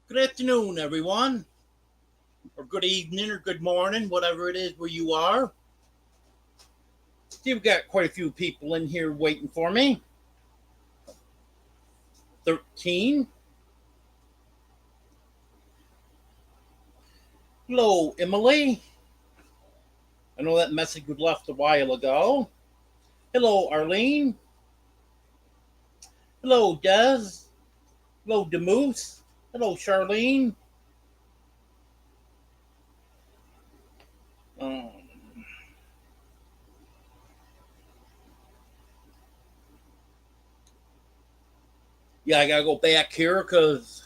Good afternoon, everyone, or good evening, or good morning, whatever it is where you are. See, we've got quite a few people in here waiting for me. 13. Hello, Emily. I know that message was left a while ago. Hello, Arlene. Hello, Des. Hello, Demoose. Hello, Charlene. Um, yeah, I gotta go back here because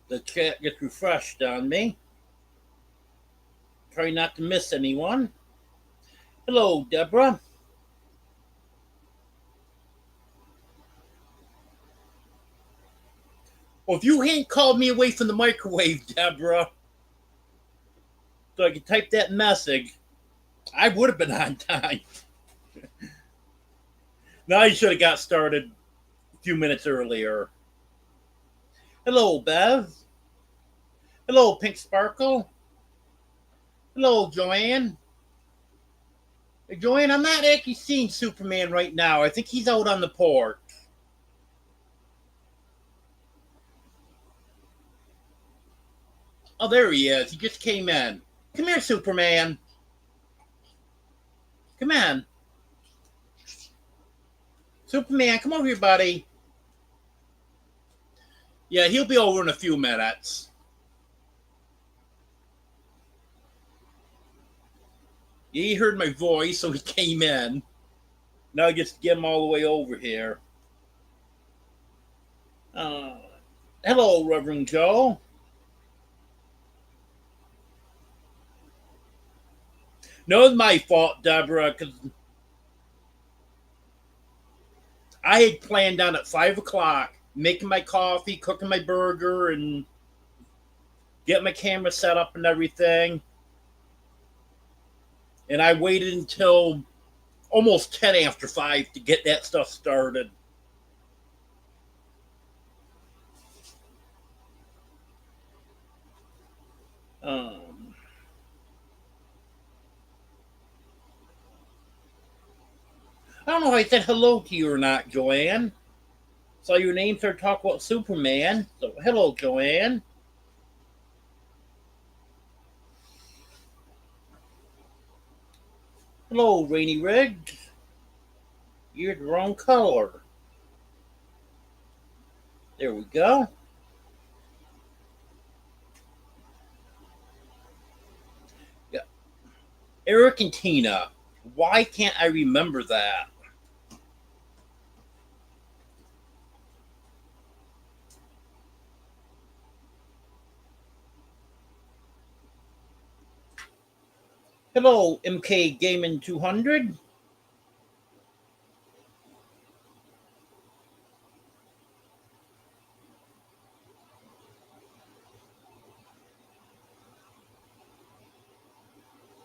the chat gets refreshed on me. Try not to miss anyone. Hello, Deborah. Well, if you hadn't called me away from the microwave, Deborah, so I could type that message, I would have been on time. Now you should have got started a few minutes earlier. Hello, Bev. Hello, Pink Sparkle. Hello, Joanne. Hey, Joanne, I'm not actually seeing Superman right now. I think he's out on the porch. Oh, there he is. He just came in. Come here, Superman. Come on. Superman, come over here, buddy. Yeah, he'll be over in a few minutes. Yeah, he heard my voice, so he came in. Now I just get him all the way over here. Uh, Hello, Reverend Joe. No, it's my fault, Deborah, because I had planned on at 5 o'clock making my coffee, cooking my burger, and getting my camera set up and everything. And I waited until almost 10 after 5 to get that stuff started. Um, I don't know if I said hello to you or not, Joanne. Saw your name start talking about Superman. So, hello, Joanne. Hello, Rainy Rig. You're the wrong color. There we go. Yeah. Eric and Tina. Why can't I remember that? Hello, MK Gaming 200.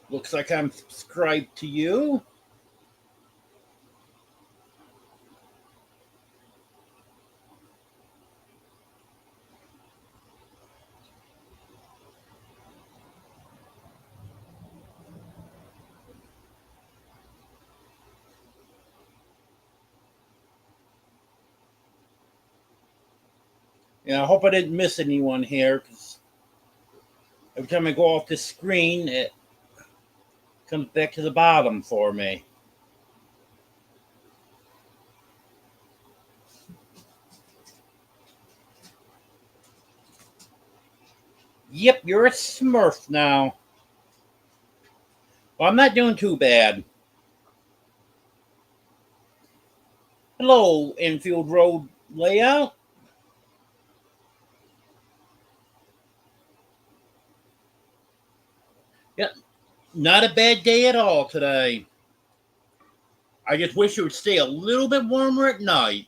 Looks like I'm subscribed to you. Yeah, I hope I didn't miss anyone here because every time I go off the screen, it comes back to the bottom for me. Yep, you're a smurf now. Well, I'm not doing too bad. Hello, Enfield Road layout. Yep, not a bad day at all today. I just wish it would stay a little bit warmer at night.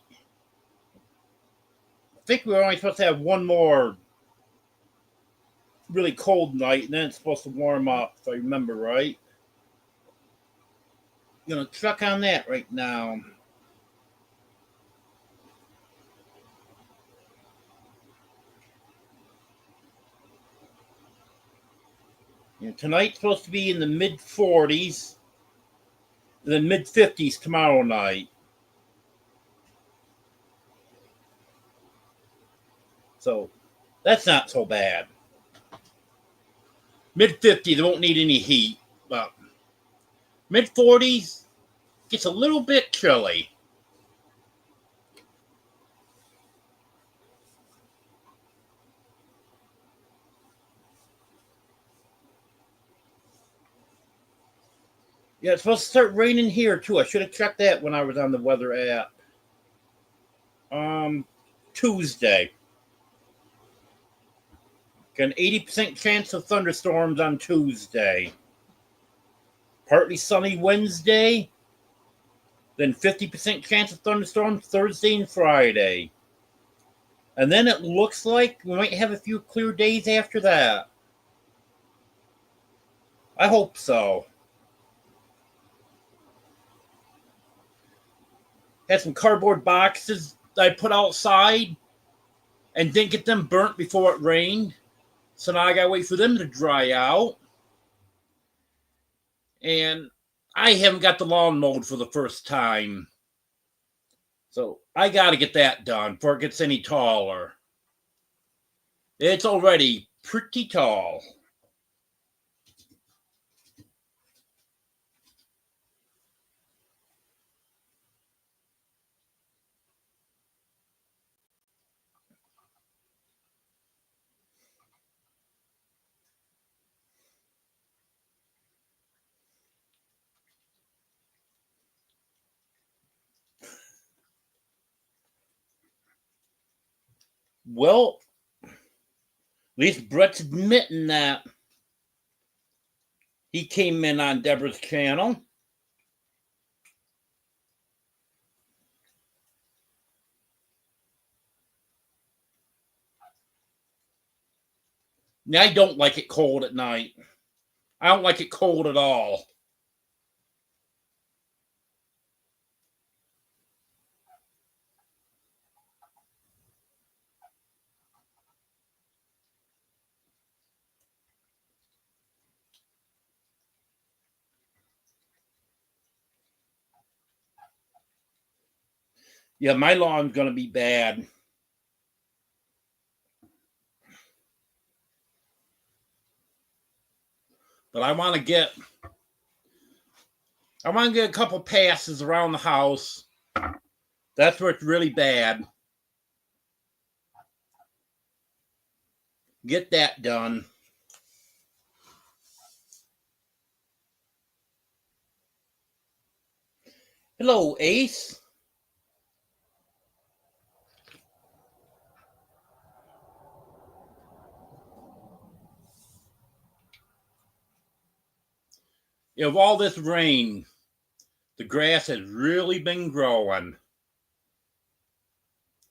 I think we were only supposed to have one more really cold night, and then it's supposed to warm up, if I remember right. Gonna check on that right now. Tonight's supposed to be in the mid 40s, then mid 50s tomorrow night. So that's not so bad. Mid 50s, they won't need any heat, but mid 40s gets a little bit chilly. Yeah, it's supposed to start raining here too. I should have checked that when I was on the weather app. Tuesday. Got an 80% chance of thunderstorms on Tuesday. Partly sunny Wednesday. Then 50% chance of thunderstorms Thursday and Friday. And then it looks like we might have a few clear days after that. I hope so. Had some cardboard boxes that I put outside and didn't get them burnt before it rained. So now I gotta wait for them to dry out. And I haven't got the lawn mowed for the first time. So I gotta get that done before it gets any taller. It's already pretty tall. Well, at least Brett's admitting that he came in on Deborah's channel. Now, I don't like it cold at night. I don't like it cold at all. Yeah, my lawn's going to be bad. But I want to get a couple passes around the house. That's where it's really bad. Get that done. Hello, Ace. Of all this rain, the grass has really been growing.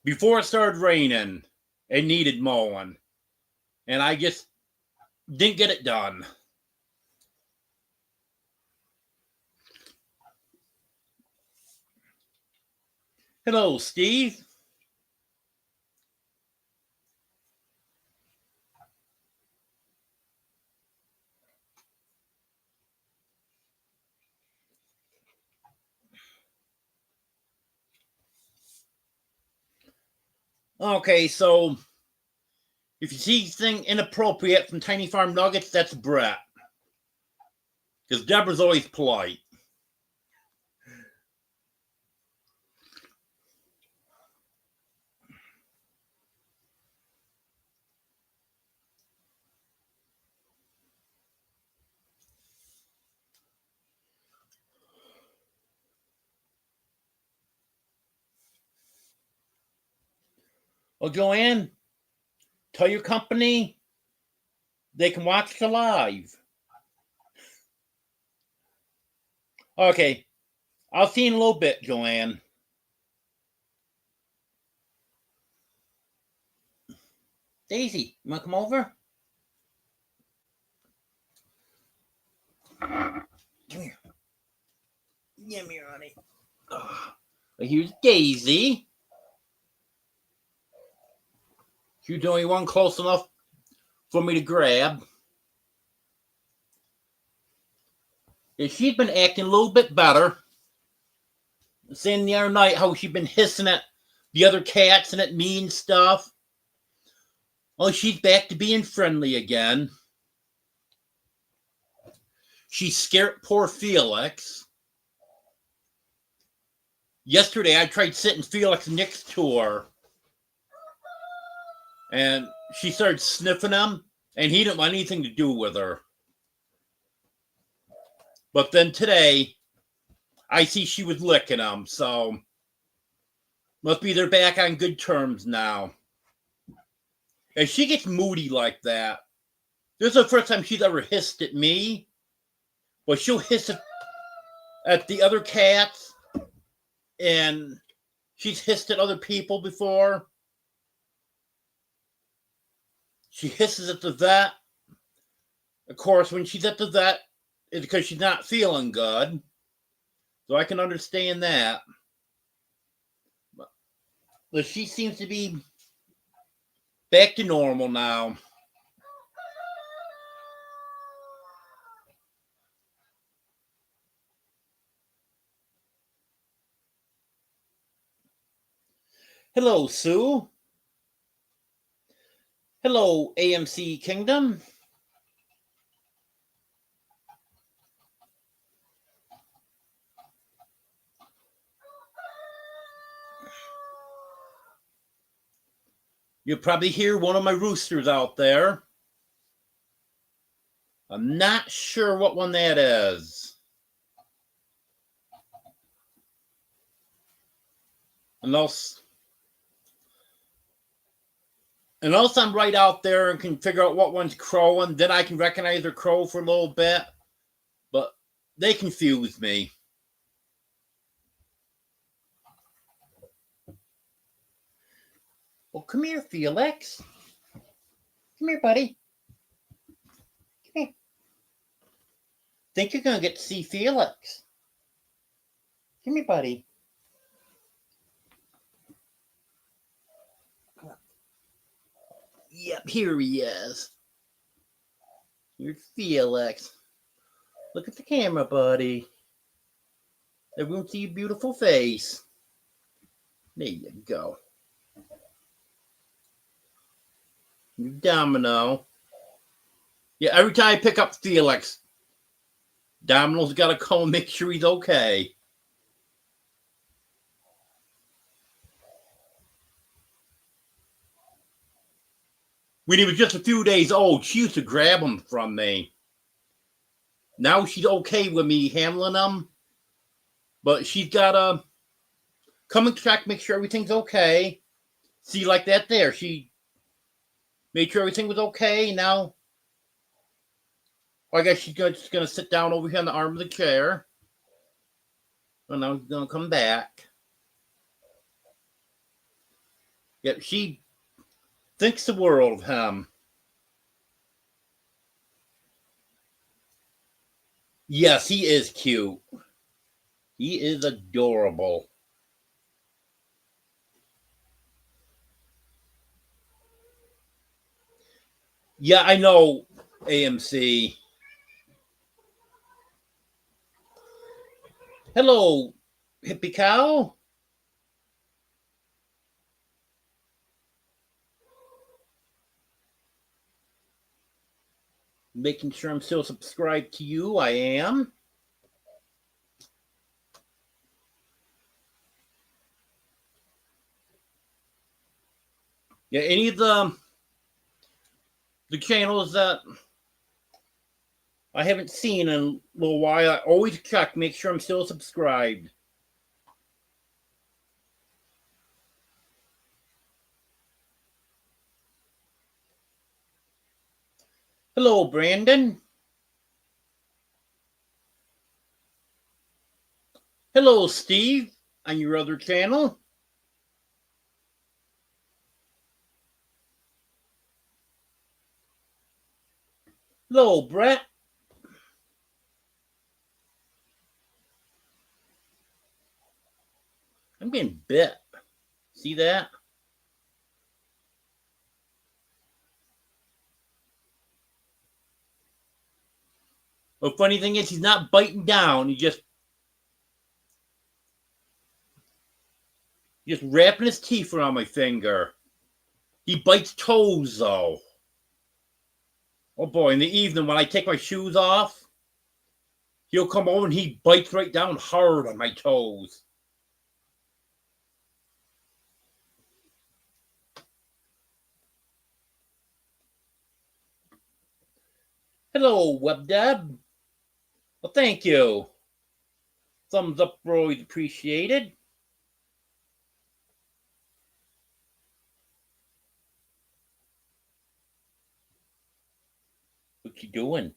Before it started raining, it needed mowing. And I just didn't get it done. Hello, Steve. Okay, so if you see anything inappropriate from Tiny Farm Nuggets, that's Brett. Because Deborah's always polite. Well, Joanne, tell your company they can watch the live. Okay, I'll see you in a little bit, Joanne. Daisy, you want to come over? Come here. Come here, honey. Here's Daisy. She's the only one close enough for me to grab. She's been acting a little bit better. Saying the other night how she'd been hissing at the other cats and at me and stuff. Well, she's back to being friendly again. She scared poor Felix. Yesterday, I tried sitting Felix next to her. And she started sniffing him, and he didn't want anything to do with her. But then today, I see she was licking him, so must be they're back on good terms now. And she gets moody like that. This is the first time she's ever hissed at me, but she'll hiss at the other cats, and she's hissed at other people before. She hisses at the vet. Of course, when she's at the vet, it's because she's not feeling good. So I can understand that. But she seems to be back to normal now. Hello, Sue. Hello, AMC Kingdom. You'll probably hear one of my roosters out there. I'm not sure what one that is. Unless I'm right out there and can figure out what one's crowing, then I can recognize their crow for a little bit. But they confuse me. Well, come here, Felix. Come here, buddy. Come here. Think you're going to get to see Felix. Come here, buddy. Yep, here he is. Here's Felix. Look at the camera, buddy. Everyone see your beautiful face. There you go. You Domino. Yeah, every time I pick up Felix, Domino's got to come and make sure he's okay. When he was just a few days old, she used to grab him from me. Now she's okay with me handling him, but she's got to come and check, make sure everything's okay. See, like that there, she made sure everything was okay. Now, I guess she's just going to sit down over here on the arm of the chair. And now she's going to come back. Yep, she thinks the world of him. Yes, he is cute. He is adorable. Yeah, I know, AMC. Hello, Hippie Cow. Making sure I'm still subscribed to you. I am. Yeah, any of the channels that I haven't seen in a little while, I always check, make sure I'm still subscribed. Hello, Brandon. Hello, Steve, on your other channel. Hello, Brett. I'm getting bit. See that? The funny thing is, he's not biting down. He's just wrapping his teeth around my finger. He bites toes, though. Oh boy, in the evening when I take my shoes off, he'll come over and he bites right down hard on my toes. Hello, WebDeb. Well, thank you. Thumbs up, always appreciated. What you doing?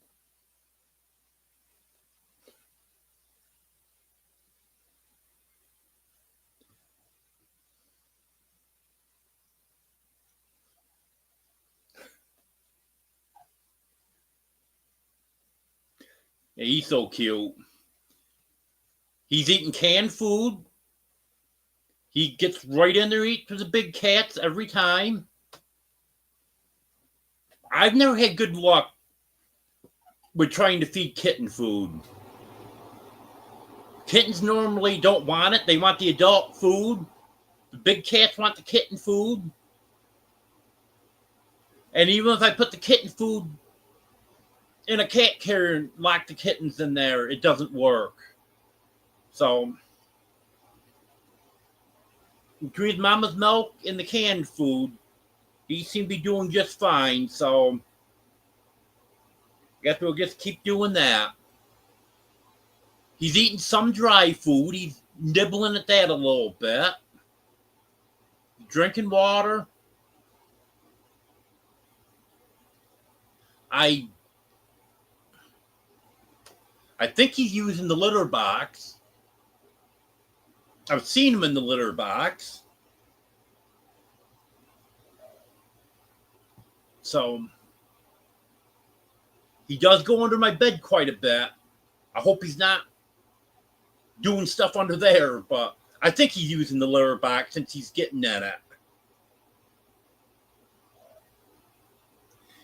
Yeah, he's so cute. He's eating canned food. He gets right in there, eats with the big cats every time. I've never had good luck with trying to feed kitten food. Kittens normally don't want it. They want the adult food. The big cats want the kitten food. And even if I put the kitten food in a cat carrier and lock the kittens in there, it doesn't work. So, between mama's milk and the canned food, he seems to be doing just fine. So, I guess we'll just keep doing that. He's eating some dry food. He's nibbling at that a little bit. Drinking water. I think he's using the litter box. I've seen him in the litter box. So he does go under my bed quite a bit. I hope he's not doing stuff under there, but I think he's using the litter box since he's getting in it.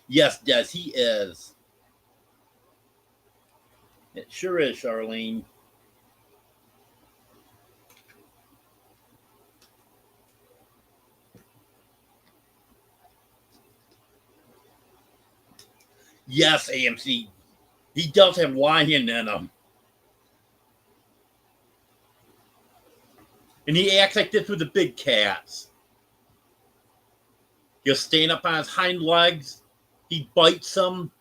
Yes, Des, he is. It sure is, Charlene. Yes, AMC. He does have lion in him. And he acts like this with the big cats. He'll stand up on his hind legs. He bites them.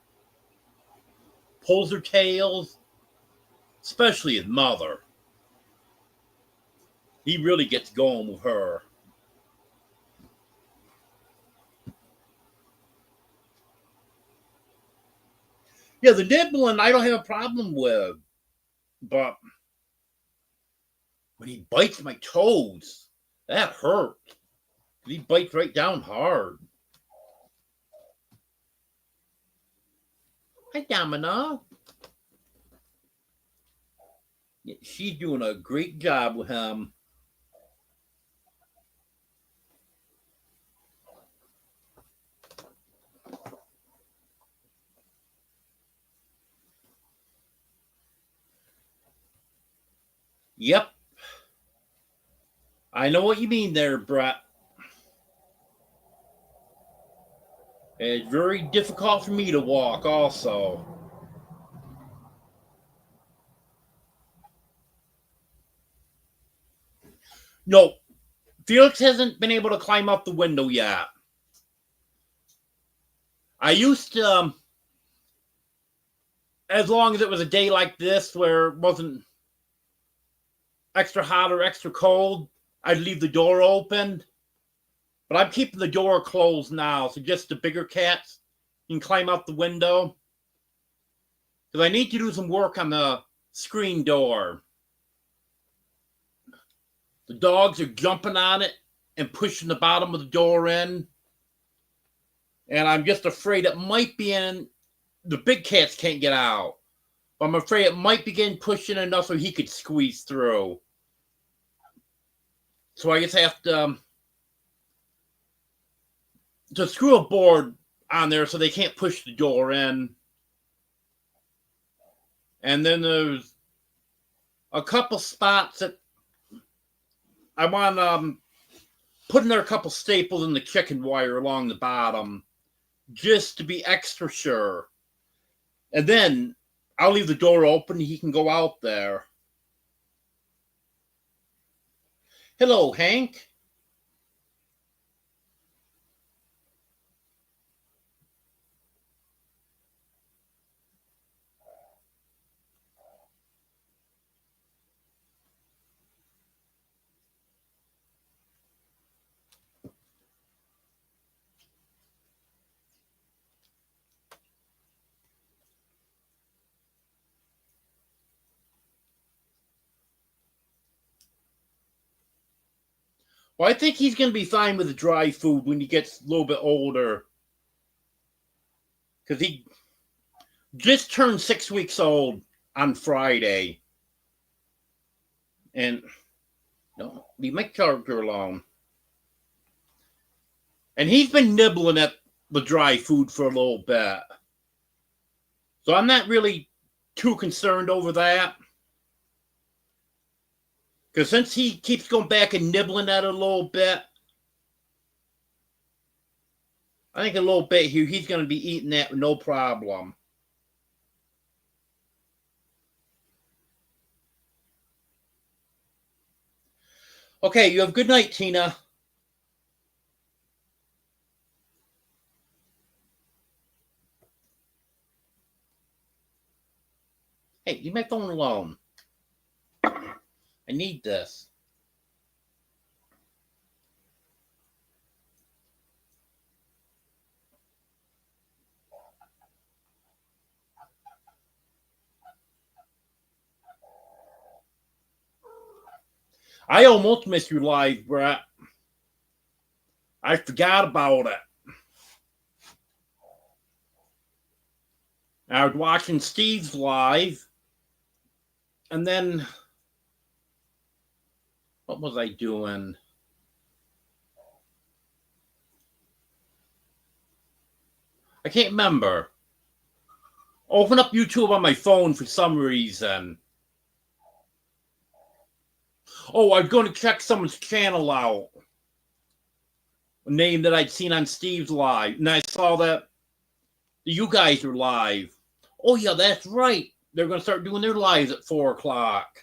Pulls their tails. Especially his mother. He really gets going with her. Yeah, the nibbling I don't have a problem with. But when he bites my toes, that hurts. He bites right down hard. Hi, Domino. Yeah, she's doing a great job with him. Yep. I know what you mean there, Brett. It's very difficult for me to walk, also. No, Felix hasn't been able to climb up the window yet. I used to, as long as it was a day like this where it wasn't extra hot or extra cold, I'd leave the door open. But I'm keeping the door closed now, so just the bigger cats can climb out the window. Because I need to do some work on the screen door. The dogs are jumping on it and pushing the bottom of the door in. And I'm just afraid it might be in. The big cats can't get out. But I'm afraid it might begin pushing enough so he could squeeze through. So I just have to screw a board on there so they can't push the door in. And then there's a couple spots that I want put in there a couple staples in the chicken wire along the bottom just to be extra sure. And then I'll leave the door open. He can go out there. Hello, Hank. Well, I think he's going to be fine with the dry food when he gets a little bit older. Because he just turned 6 weeks old on Friday. And no, leave my charger alone. And he's been nibbling at the dry food for a little bit. So I'm not really too concerned over that. Because since he keeps going back and nibbling at it a little bit, I think a little bit here, he's going to be eating that with no problem. Okay, you have a good night, Tina. Hey, leave my phone alone. I need this. I almost missed you live, Brett. I forgot about it. I was watching Steve's live, and then what was I doing? I can't remember. Open up YouTube on my phone for some reason. Oh, I was going to check someone's channel out. A name that I'd seen on Steve's live. And I saw that you guys are live. Oh, yeah, that's right. They're going to start doing their lives at 4 o'clock.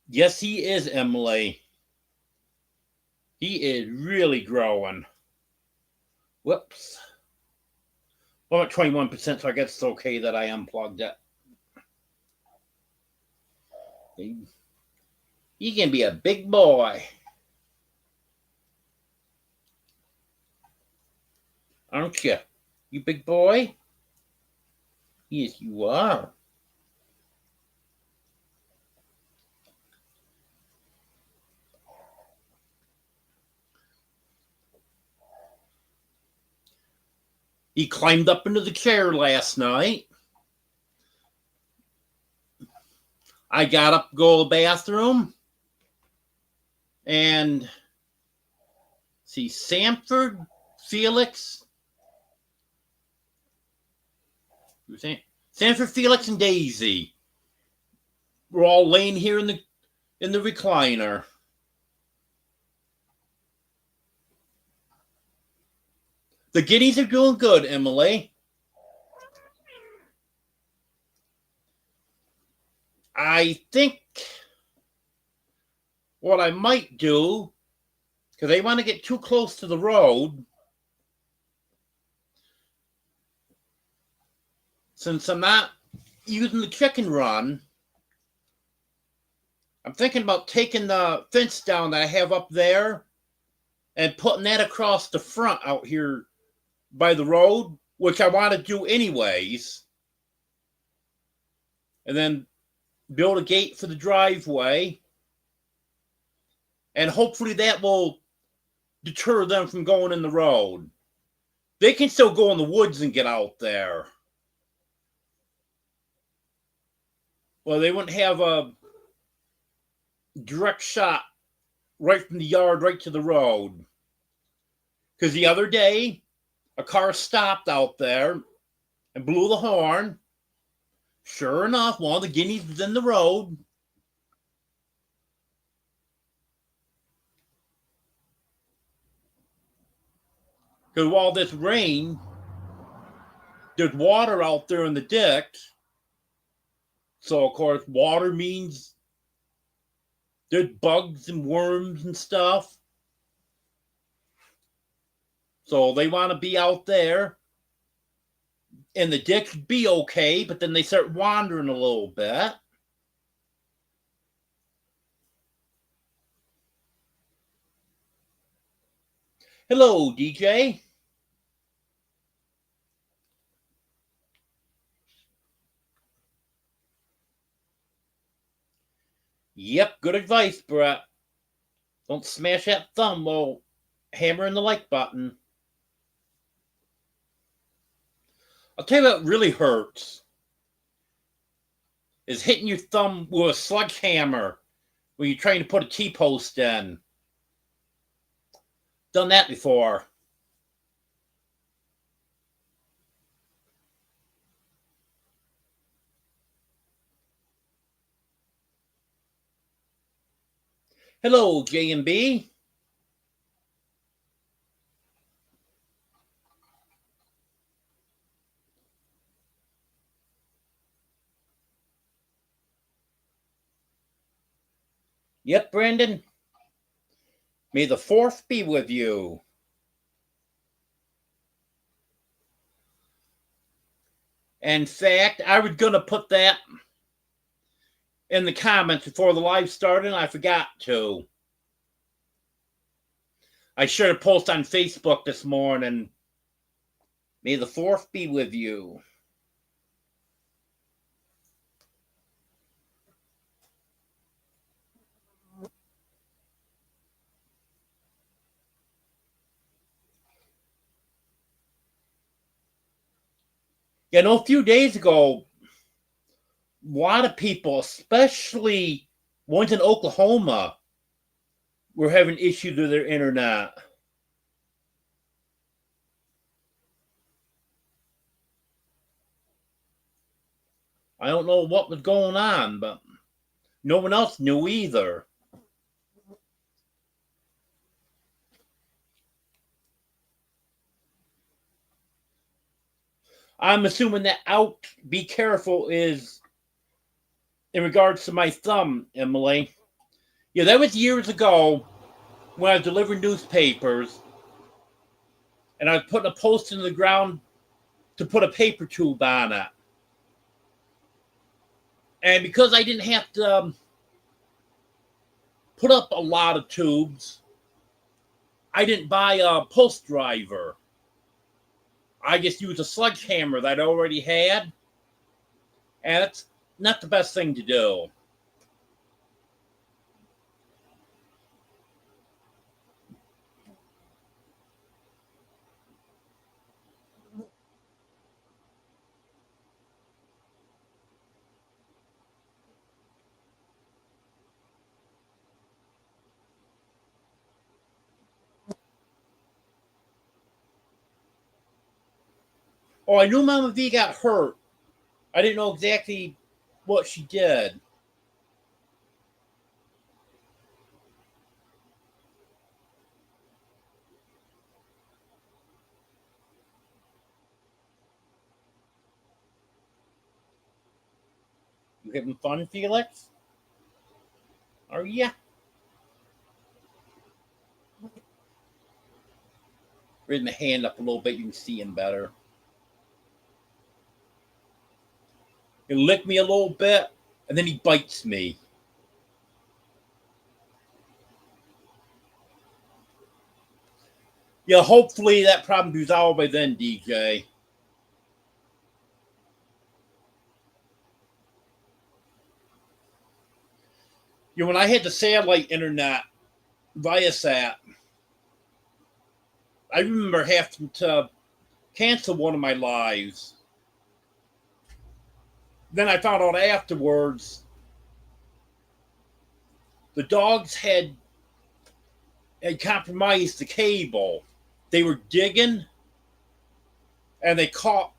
Yes, he is, Emily. He is really growing. Whoops. Well, I'm at 21%, so I guess it's okay that I unplugged it. He can be a big boy. Aren't you? You big boy? Yes, you are. He climbed up into the chair last night. I got up to go to the bathroom. And see, Sanford, Felix. Sanford, Felix, and Daisy. We're all laying here in the recliner. The guineas are doing good, Emily. I think what I might do, because they want to get too close to the road, since I'm not using the chicken run, I'm thinking about taking the fence down that I have up there and putting that across the front out here by the road, which I want to do anyways. And then build a gate for the driveway. And hopefully that will deter them from going in the road. They can still go in the woods and get out there. Well, they wouldn't have a direct shot right from the yard right to the road. Because the other day, a car stopped out there and blew the horn. Sure enough, one of the guineas was in the road. Because while this rain, there's water out there in the ditch. So, of course, water means there's bugs and worms and stuff. So they want to be out there. And the ditch would be okay, but then they start wandering a little bit. Hello, DJ. Yep, good advice, Brett. Don't smash that thumb while hammering the like button. I'll tell you what really hurts is hitting your thumb with a sledgehammer when you're trying to put a T-post in. Done that before. Hello, J&B. Yep, Brandon. May the 4th be with you. In fact, I was going to put that in the comments before the live started, and I forgot to. I shared a post on Facebook this morning. May the 4th be with you. You know, a few days ago, a lot of people, especially ones in Oklahoma, were having issues with their internet. I don't know what was going on, but no one else knew either. I'm assuming that out, be careful is in regards to my thumb, Emily. Yeah, that was years ago when I was delivering newspapers and I was putting a post in the ground to put a paper tube on it. And because I didn't have to put up a lot of tubes, I didn't buy a post driver. I just used a sledgehammer that I already had. And it's not the best thing to do. Oh, I knew Mama V got hurt. I didn't know exactly what she did. You having fun, Felix? Are ya? Raise my hand up a little bit, you can see him better. He licked me a little bit, and then he bites me. Yeah, hopefully that problem's resolved by then, DJ. You know, when I had the satellite internet Viasat. I remember having to cancel one of my lives. Then I found out afterwards the dogs had compromised the cable. They were digging and they caught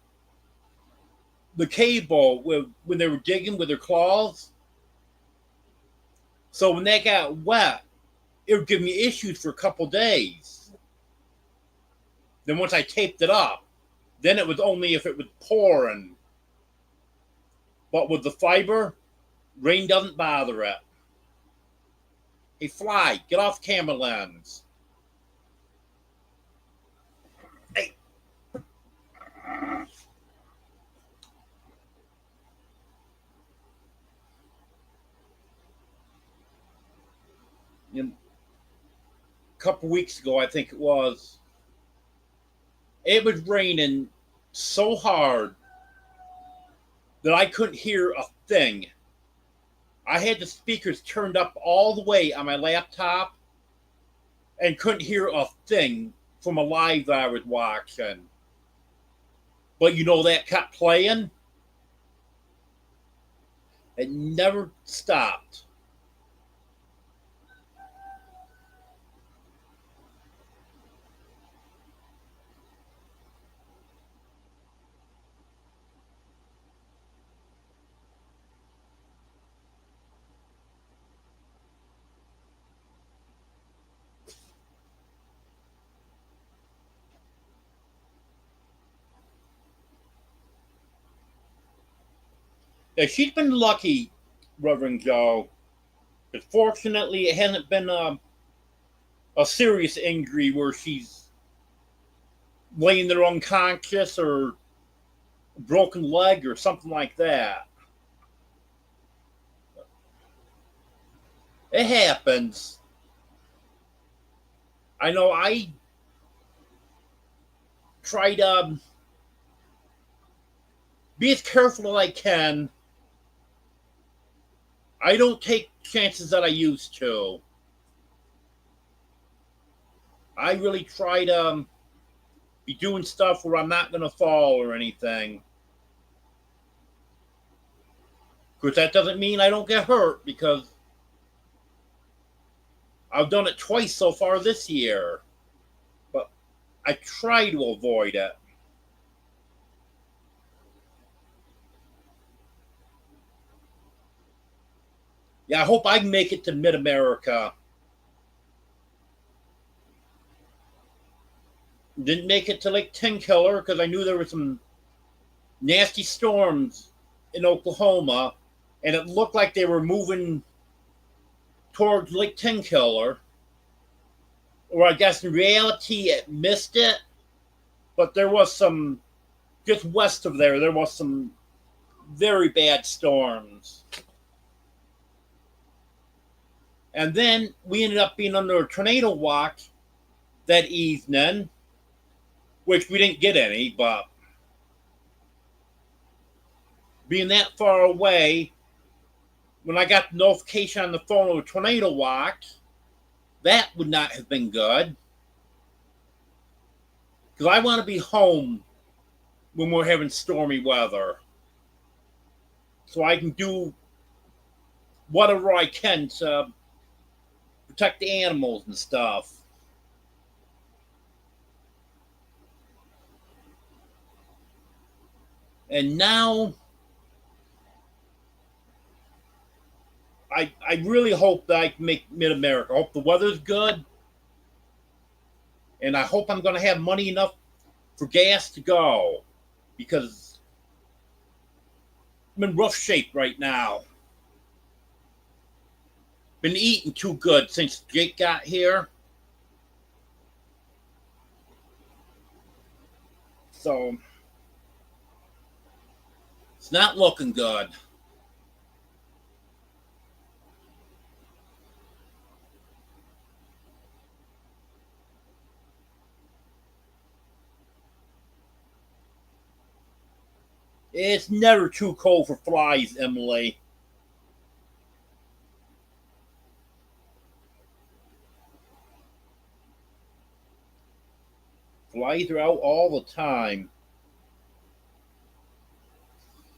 the cable when they were digging with their claws. So when that got wet, it would give me issues for a couple days. Then once I taped it up, then it was only if it was pouring. But with the fiber, rain doesn't bother it. Hey, Fly, get off camera lens. Hey. A couple weeks ago, I think it was raining so hard that I couldn't hear a thing. I had the speakers turned up all the way on my laptop and couldn't hear a thing from a live that I was watching. But that kept playing. It never stopped. Yeah, she's been lucky, Reverend Joe. But fortunately, it hasn't been a serious injury where she's laying there unconscious or a broken leg or something like that. It happens. I know I try to be as careful as I can. I don't take chances that I used to. I really try to be doing stuff where I'm not going to fall or anything. Because that doesn't mean I don't get hurt, because I've done it twice so far this year. But I try to avoid it. Yeah, I hope I can make it to Mid-America. Didn't make it to Lake Tenkiller because I knew there were some nasty storms in Oklahoma, and it looked like they were moving towards Lake Tenkiller. Or I guess in reality it missed it, but there was some, just west of there was some very bad storms. And then we ended up being under a tornado watch that evening, which we didn't get any, but being that far away, when I got the notification on the phone of a tornado watch, that would not have been good. Because I want to be home when we're having stormy weather, so I can do whatever I can to protect the animals and stuff. And now I really hope that I can make Mid-America. I hope the weather's good. And I hope I'm going to have money enough for gas to go. Because I'm in rough shape right now. Been eating too good since Jake got here. So it's not looking good. It's never too cold for flies, Emily. flies are out all the time.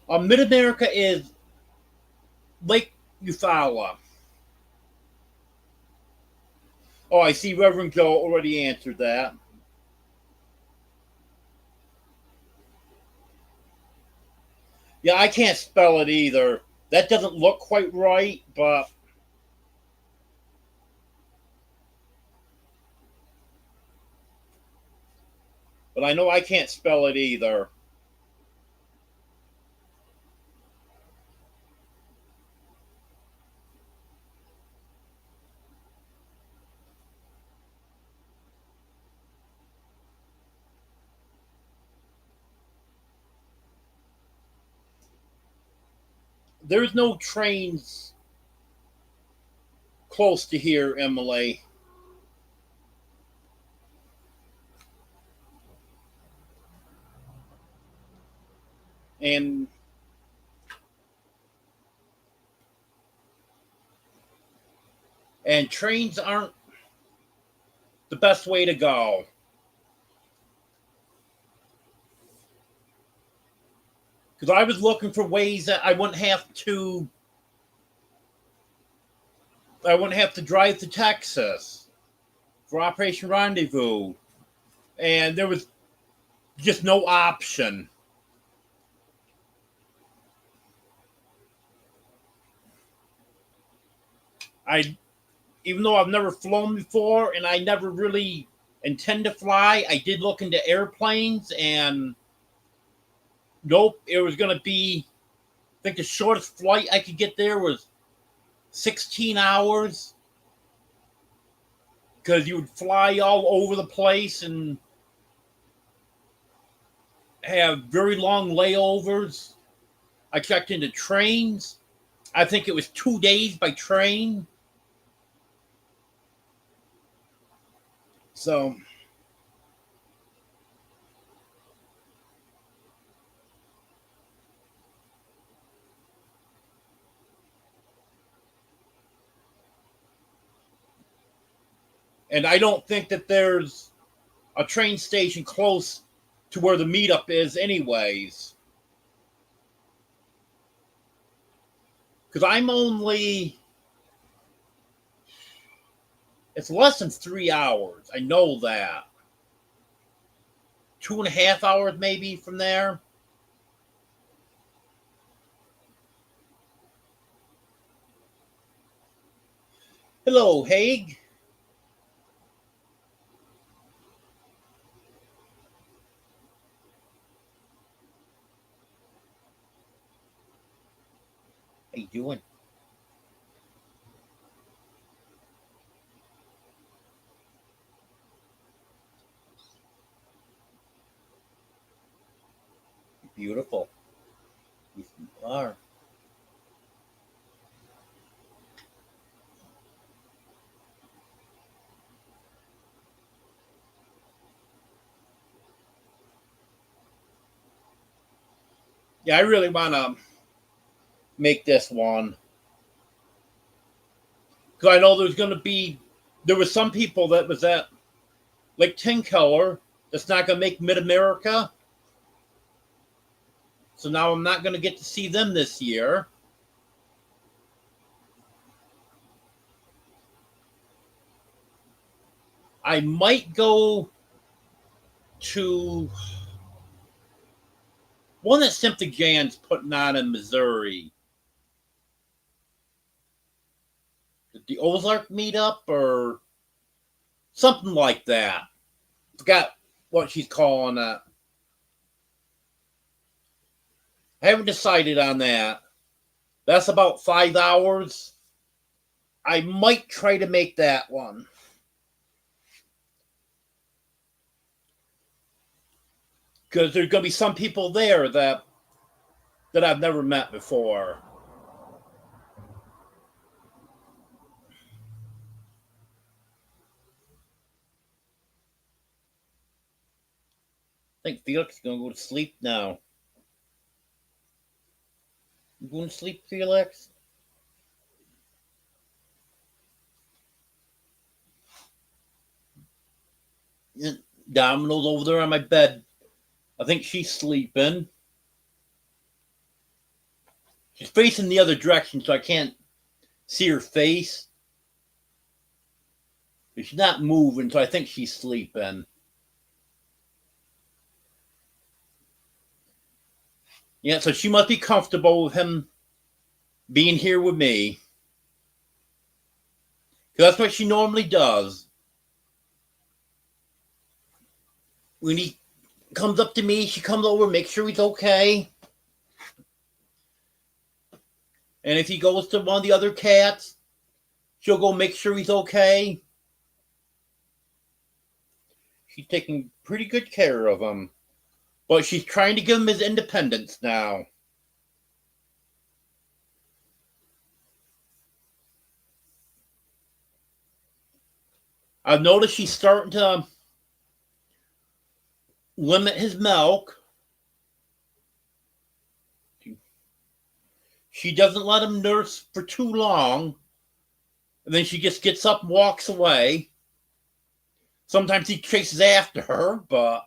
Mid America is Lake Eufaula. Oh, I see Reverend Joe already answered that. Yeah, I can't spell it either. That doesn't look quite right, but I know I can't spell it either. There's no trains close to here, Emily. And trains aren't the best way to go. Because I was looking for ways that I wouldn't have to drive to Texas for Operation Rendezvous. And there was just no option. I Even though I've never flown before and I never really intend to fly, I did look into airplanes and nope, it was going to be, I think the shortest flight I could get there was 16 hours because you would fly all over the place and have very long layovers. I checked into trains. I think it was 2 days by train. So, and I don't think that there's a train station close to where the meetup is, anyways. Because it's less than 3 hours. I know that. 2.5 hours maybe from there. Hello, Haig. How you doing? Beautiful. Yes, you are. Yeah, I really want to make this one. Because I know there was some people that was at Lake Tinkeller that's not going to make Mid America. So now I'm not going to get to see them this year. I might go to one that Simply Jan's putting on in Missouri. The Ozark meetup or something like that. Forgot what she's calling it. I haven't decided on that. That's about 5 hours. I might try to make that one. Because there's going to be some people there that I've never met before. I think Felix is going to go to sleep now. You going to sleep, Felix? Domino's over there on my bed. I think she's sleeping. She's facing the other direction, so I can't see her face. But she's not moving, so I think she's sleeping. Yeah, so she must be comfortable with him being here with me. Because that's what she normally does. When he comes up to me, she comes over, makes sure he's okay. And if he goes to one of the other cats, she'll go make sure he's okay. She's taking pretty good care of him. But she's trying to give him his independence now. I've noticed she's starting to limit his milk. She doesn't let him nurse for too long. And then she just gets up and walks away. Sometimes he chases after her, but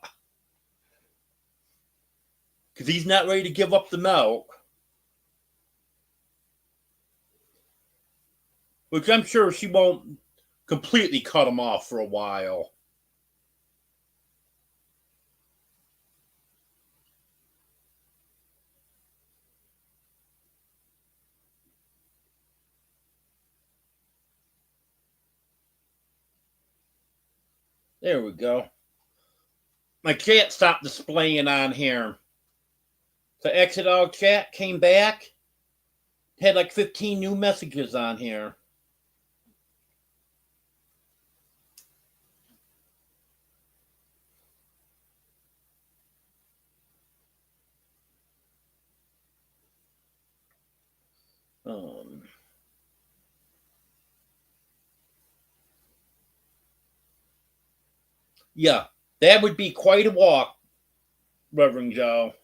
because he's not ready to give up the milk. Which I'm sure she won't completely cut him off for a while. There we go. My chat stopped displaying on here. So exit all chat, came back, had like 15 new messages on here. Yeah, that would be quite a walk, Reverend Joe.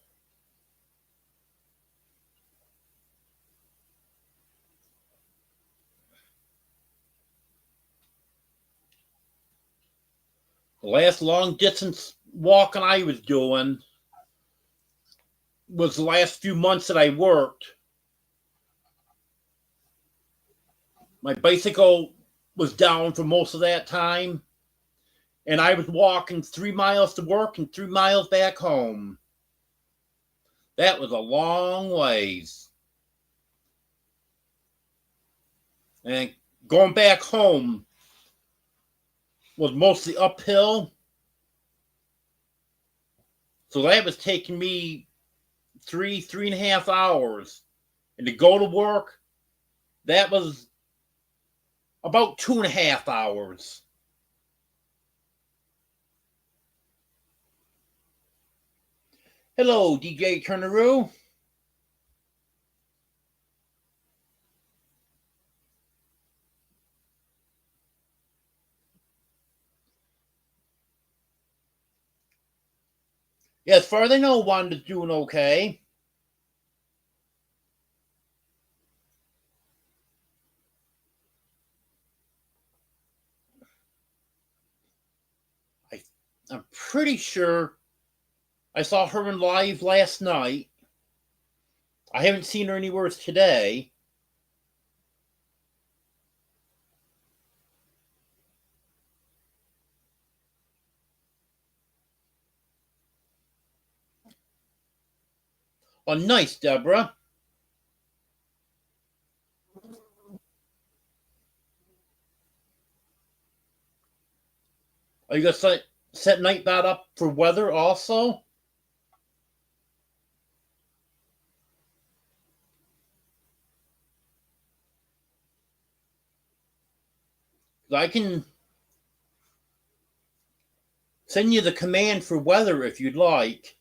The last long distance walking I was doing was the last few months that I worked. My bicycle was down for most of that time, and I was walking 3 miles to work and 3 miles back home. That was a long ways. And going back home was mostly uphill. So that was taking me 3.5 hours. And to go to work, that was about 2.5 hours. Hello, DJ Turneroo. Yeah, as far as I know, Wanda's doing okay. I'm pretty sure I saw her in live last night. I haven't seen her anywhere today. Oh, nice, Deborah. Are you going to set Nightbot up for weather also? I can send you the command for weather if you'd like.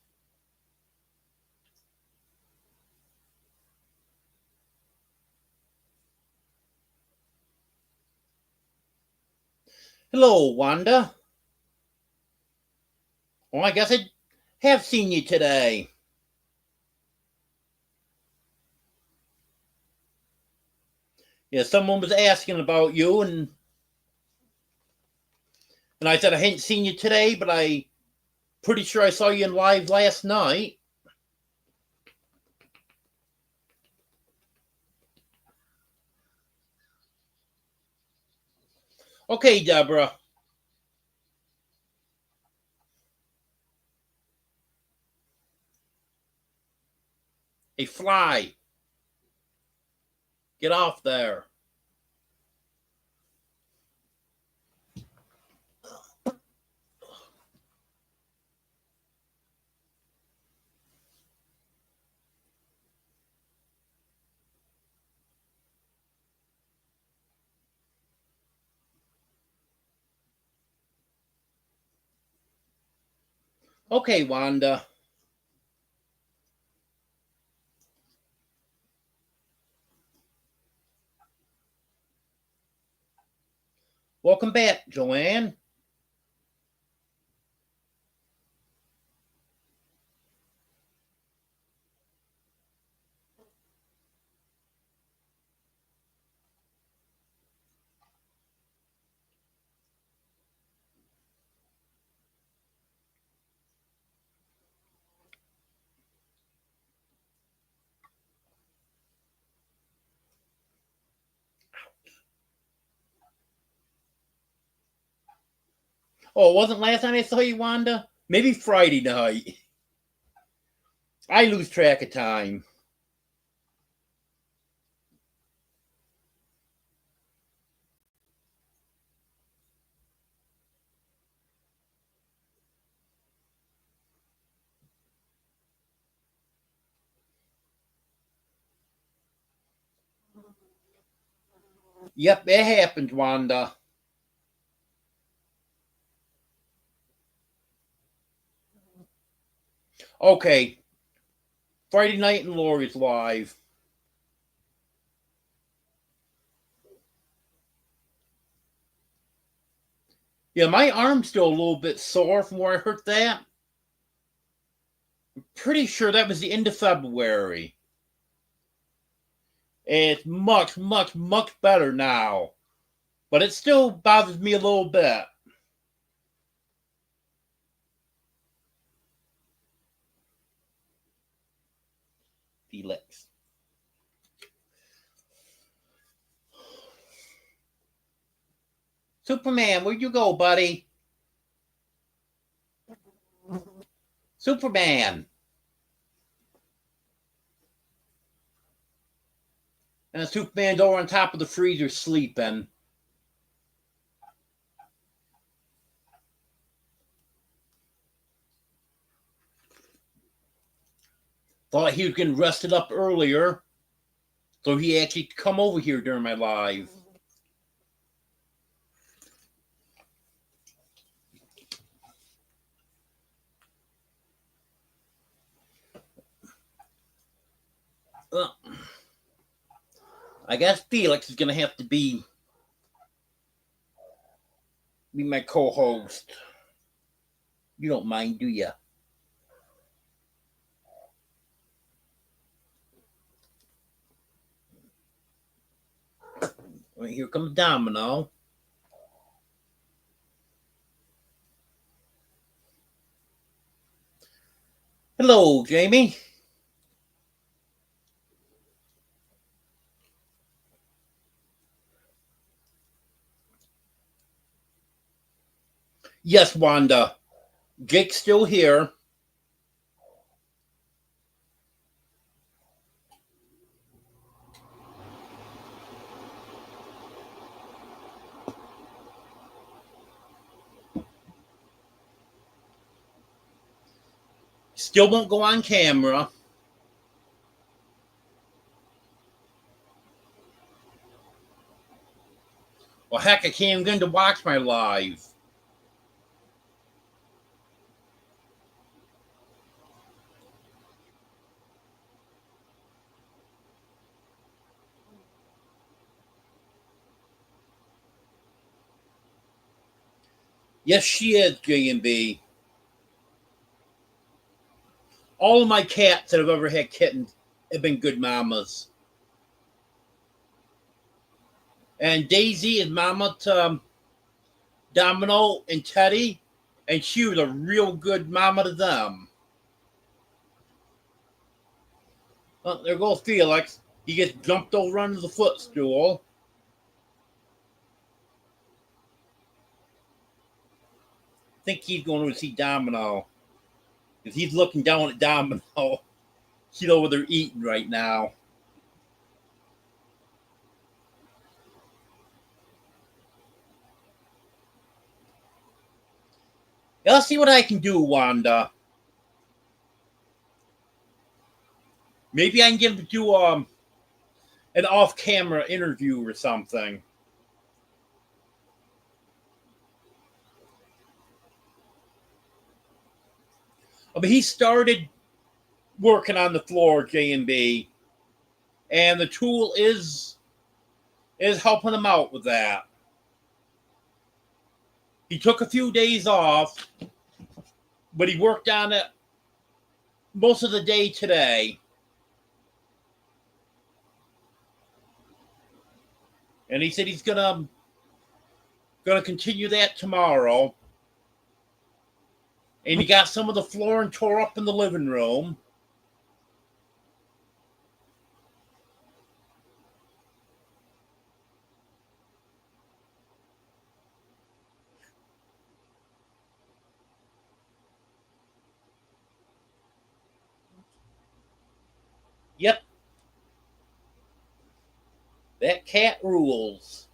Hello, Wanda. Well, I guess I have seen you today. Yeah, someone was asking about you, and And I said, I hadn't seen you today, but I pretty sure I saw you in live last night. Okay, Deborah. Hey, fly. Get off there. Okay, Wanda. Welcome back, Joanne. Oh, it wasn't last night I saw you, Wanda? Maybe Friday night. I lose track of time. Yep, it happens, Wanda. Okay. Friday night and Lori's live. Yeah, my arm's still a little bit sore from where I hurt that. I'm pretty sure that was the end of February. It's much, much, much better now. But it still bothers me a little bit. Felix. Superman, where'd you go, buddy? Superman. And Superman's over on top of the freezer sleeping. Thought he was getting rested up earlier. So he actually could come over here during my live. I guess Felix is going to have to be my co-host. You don't mind, do you? Right, here comes Domino. Hello, Jamie. Yes, Wanda. Jake's still here. Still won't go on camera. Well, heck, I can't even get to watch my live. Yes, she is, J&B. All of my cats that have ever had kittens have been good mamas. And Daisy is mama to Domino and Teddy, and she was a real good mama to them. Well, there goes Felix. He gets jumped over under the footstool. I think he's going to see Domino. Because he's looking down at Domino. She's over there eating right now. Let's see what I can do, Wanda. Maybe I can get him to do an off-camera interview or something. I mean, he started working on the floor, J&B, and the tool is helping him out with that. He took a few days off, but he worked on it most of the day today. And he said he's gonna continue that tomorrow. And he got some of the flooring tore up in the living room. Yep. That cat rules.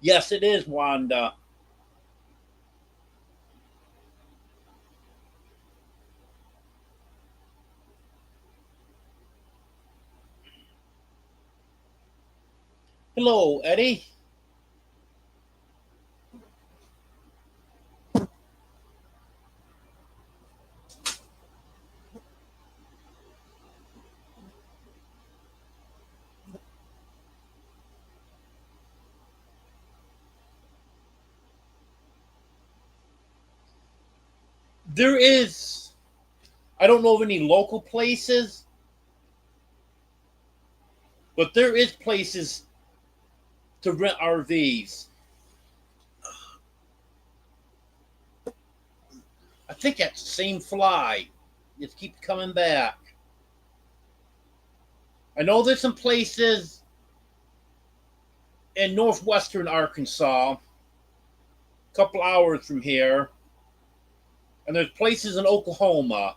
Yes, it is, Wanda. Hello, Eddie. There is, I don't know of any local places, but there is places to rent RVs. I think that's the same fly. Just keep coming back. I know there's some places in northwestern Arkansas, a couple hours from here, and there's places in Oklahoma.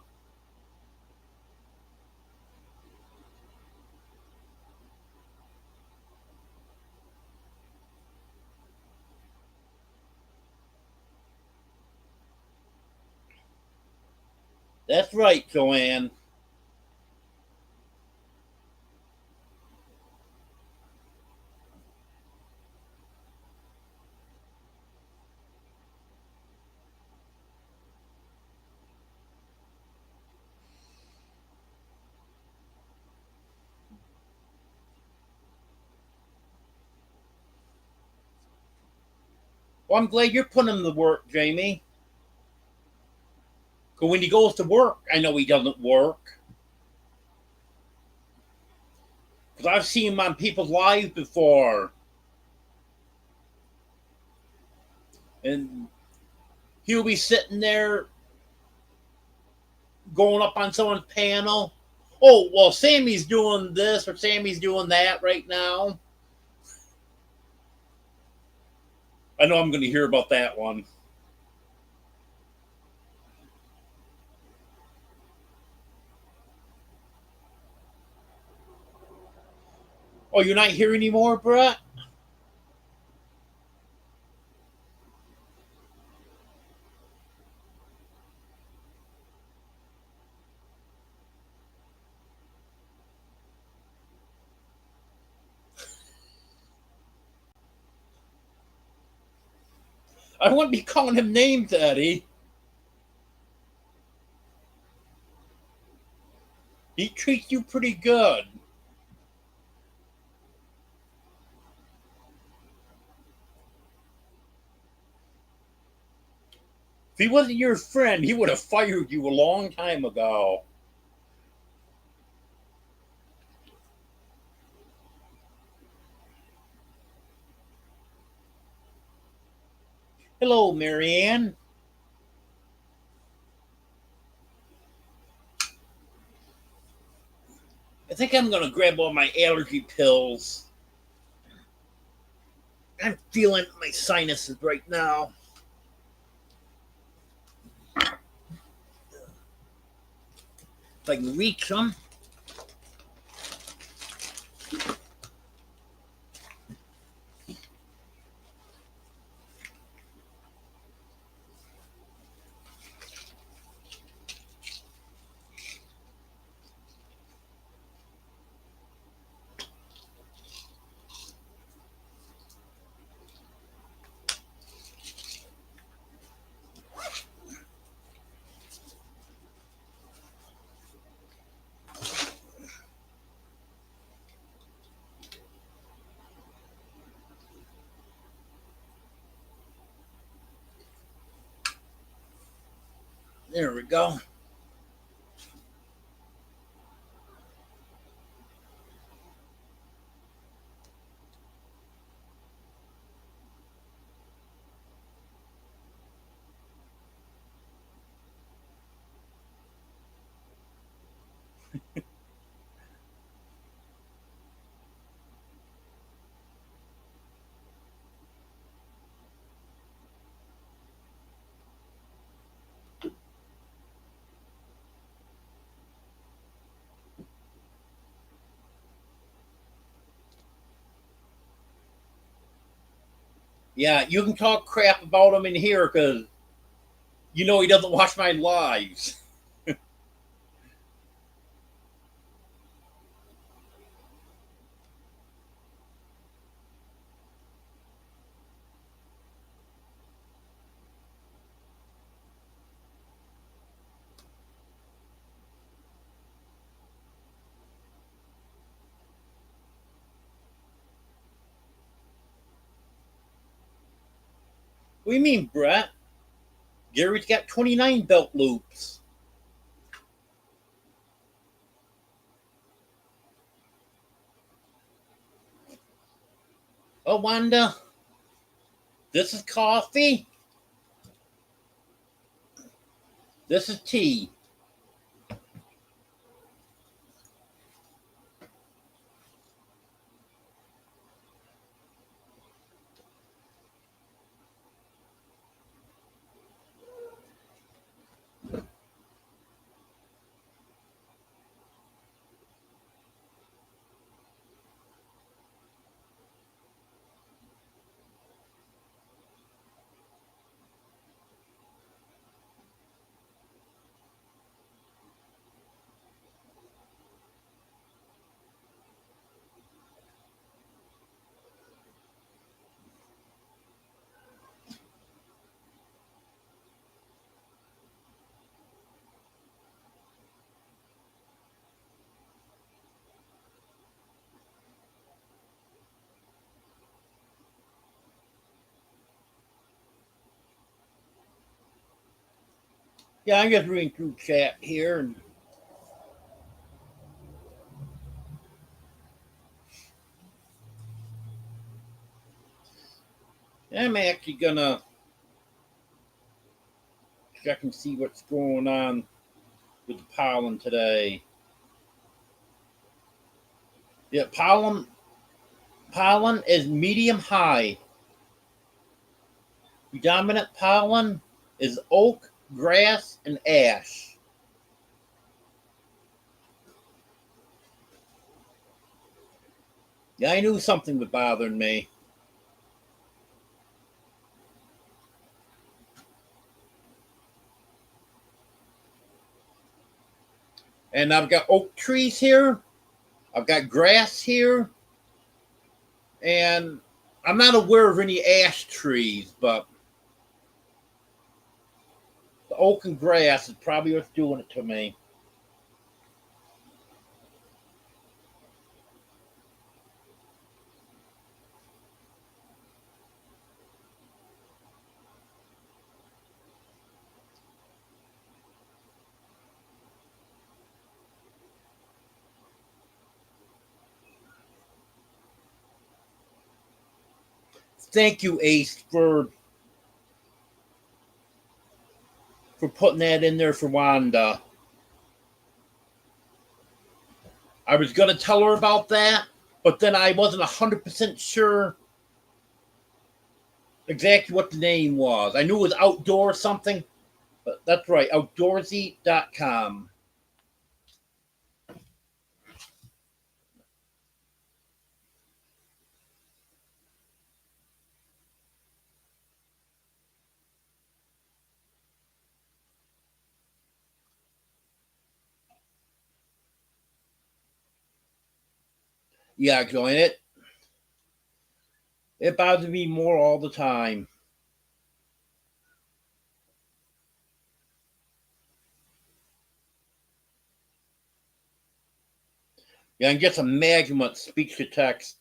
That's right, Joanne. Well, I'm glad you're putting in the work, Jamie. Because when he goes to work, I know he doesn't work. Because I've seen him on people's lives before. And he'll be sitting there going up on someone's panel. Oh, well, Sammy's doing this or Sammy's doing that right now. I know I'm going to hear about that one. Oh, you're not here anymore, Brett? I wouldn't be calling him names, Eddie. He treats you pretty good. If he wasn't your friend, he would have fired you a long time ago. Hello, Marianne. I think I'm going to grab all my allergy pills. I'm feeling my sinuses right now. If I can reach them. There we go. Yeah, you can talk crap about him in here because you know he doesn't watch my lives. What do you mean, Brett? Gary's got 29 belt loops. Oh, Wanda, this is coffee. This is tea. Yeah, I'm just reading through chat here. And I'm actually going to check and see what's going on with the pollen today. Yeah, pollen is medium high. Predominant pollen is oak, grass, and ash. Yeah, I knew something was bothering me. And I've got oak trees here. I've got grass here. And I'm not aware of any ash trees, but the oak and grass is probably what's doing it to me. Thank you, Ace, for putting that in there for Wanda. I was gonna tell her about that, but then I wasn't 100% sure exactly what the name was. I knew it was outdoor something, but that's right, outdoorsy.com. Yeah, join it. It bothers me more all the time. Yeah, and just imagine what speech to text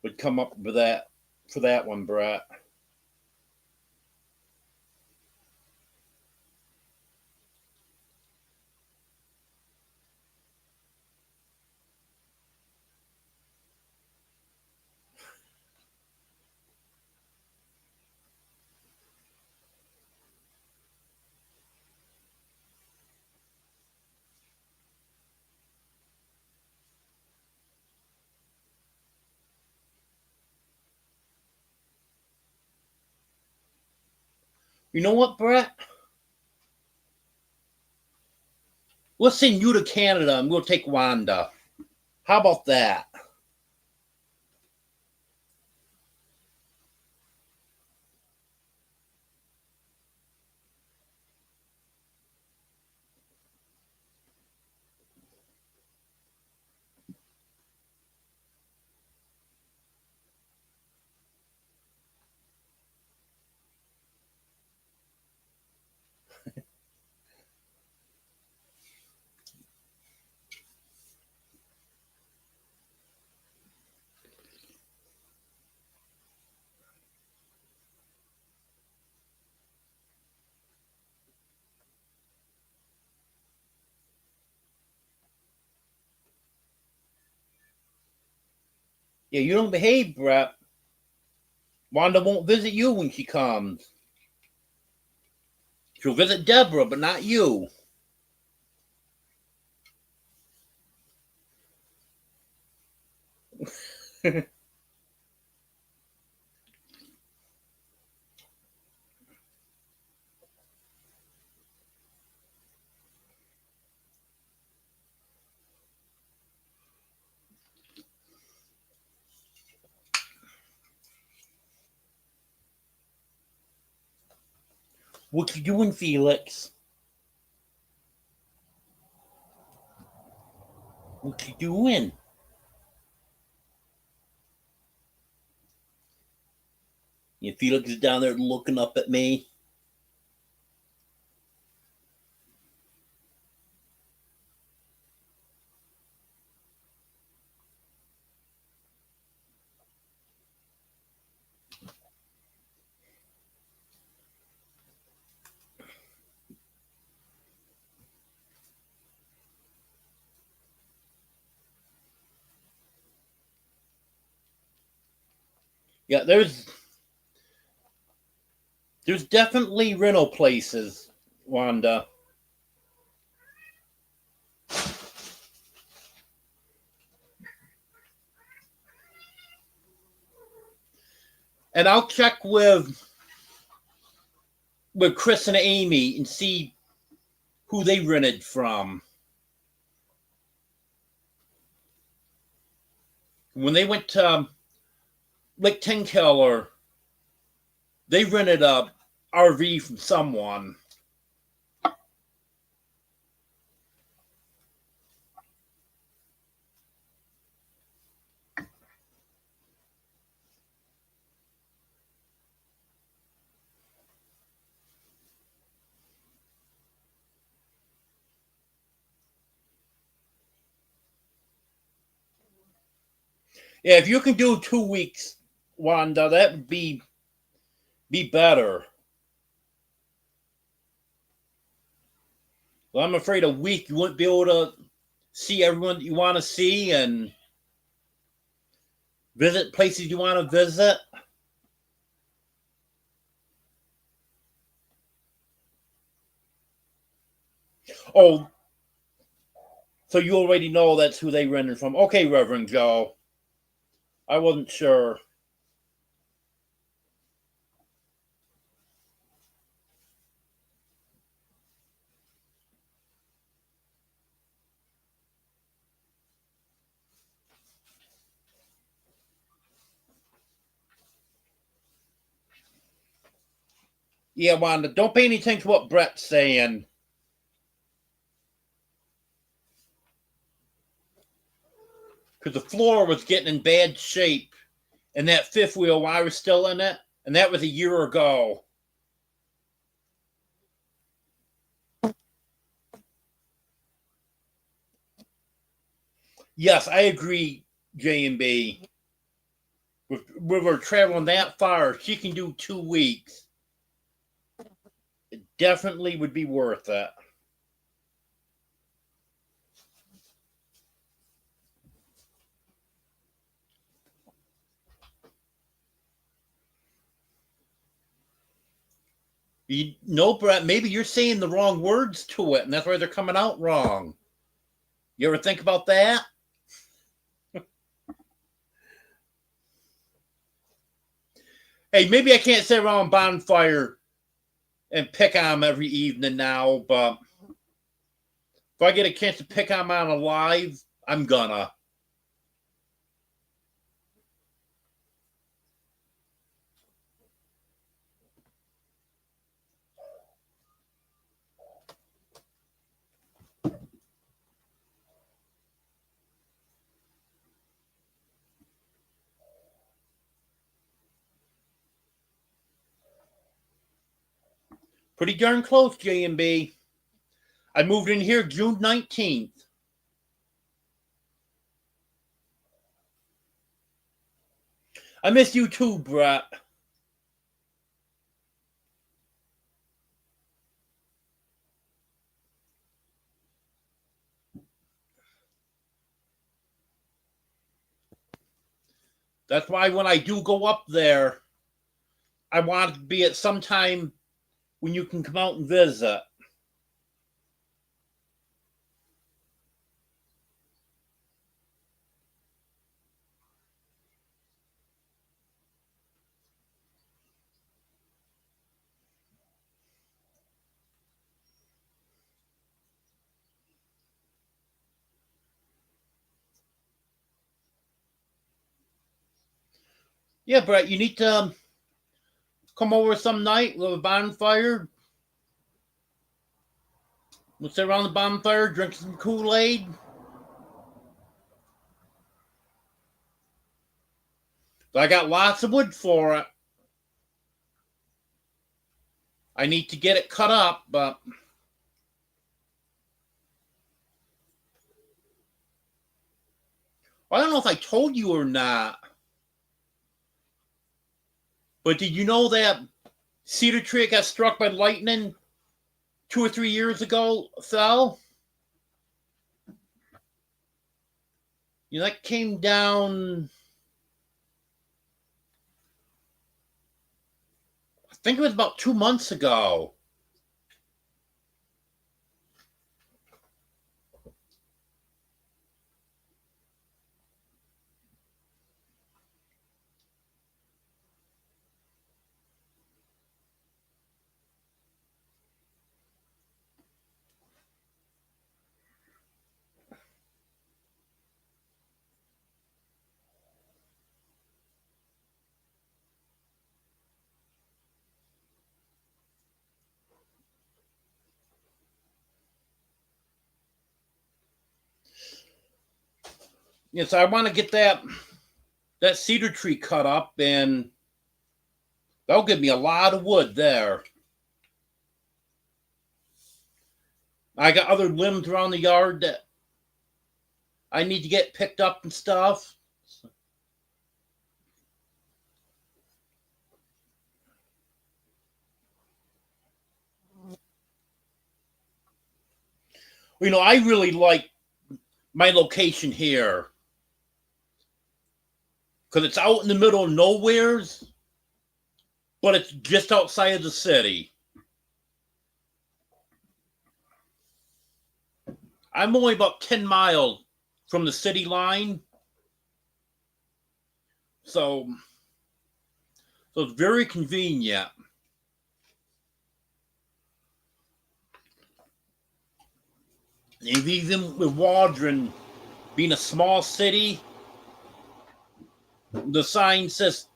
would come up with that for that one, Brett. You know what, Brett? Let's send you to Canada and we'll take Wanda. How about that? Yeah, you don't behave, Brett. Wanda won't visit you when she comes. She'll visit Deborah, but not you. What you doing, Felix? What you doing? Yeah, Felix is down there looking up at me. Yeah, there's definitely rental places, Wanda. And I'll check with Chris and Amy and see who they rented from. When they went to Lake Tenkiller, they rented a RV from someone. Yeah, if you can do 2 weeks, Wanda, that would be better. Well, I'm afraid a week you wouldn't be able to see everyone that you want to see and visit places you want to visit. Oh, so you already know that's who they rendered from. Okay, Reverend Joe. I wasn't sure. Yeah, Wanda, don't pay any attention to what Brett's saying. Because the floor was getting in bad shape. And that fifth wheel, I was still in it. And that was a year ago. Yes, I agree, J&B. With her traveling that far, she can do 2 weeks. It definitely would be worth it. You know, Brett, maybe you're saying the wrong words to it, and that's why they're coming out wrong. You ever think about that? Hey, maybe I can't sit around a bonfire and pick on them every evening now, but if I get a chance to pick on them alive, I'm gonna. Pretty darn close, J&B. I moved in here June 19th. I miss you too, Brett. That's why when I do go up there, I want to be at some time when you can come out and visit. Yeah, Brett, you need to come over some night with a bonfire. We'll sit around the bonfire, drink some Kool-Aid. I got lots of wood for it. I need to get it cut up, but I don't know if I told you or not. But did you know that cedar tree got struck by lightning 2 or 3 years ago fell? You know, that came down, I think it was about 2 months ago. Yes, I want to get that cedar tree cut up, and that'll give me a lot of wood there. I got other limbs around the yard that I need to get picked up and stuff. You know, I really like my location here because it's out in the middle of nowheres, but it's just outside of the city. I'm only about 10 miles from the city line. So it's very convenient. And even with Waldron being a small city, the sign says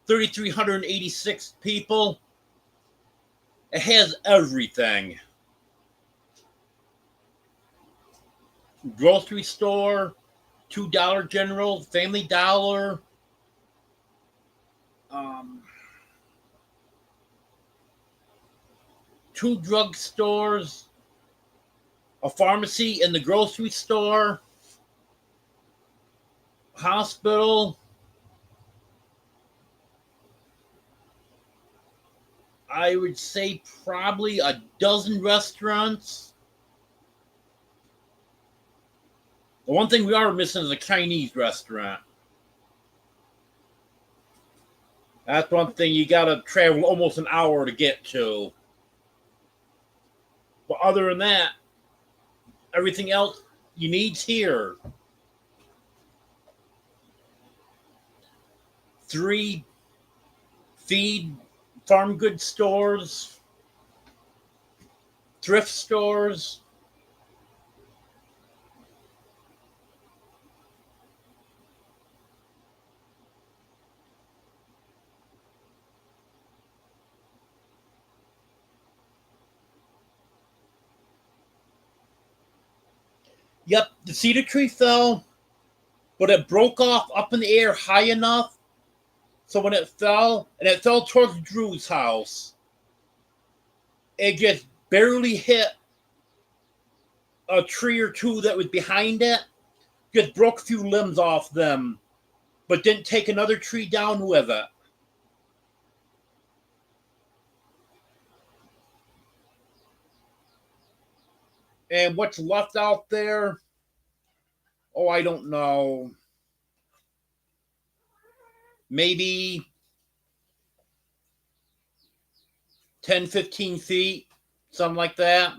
3,386 people. It has everything. Grocery store, $2 General, Family Dollar, um, 2 drugstores, a pharmacy in the grocery store, hospital. I would say probably a dozen restaurants. The one thing we are missing is a Chinese restaurant. That's one thing you gotta travel almost an hour to get to. But other than that, everything else you need's here. 3 feed farm goods stores, thrift stores. Yep, the cedar tree fell, but it broke off up in the air high enough so when it fell, and it fell towards Drew's house, it just barely hit a tree or two that was behind it, just broke a few limbs off them, but didn't take another tree down with it. And what's left out there? Oh, I don't know. Maybe 10, 15 feet, something like that.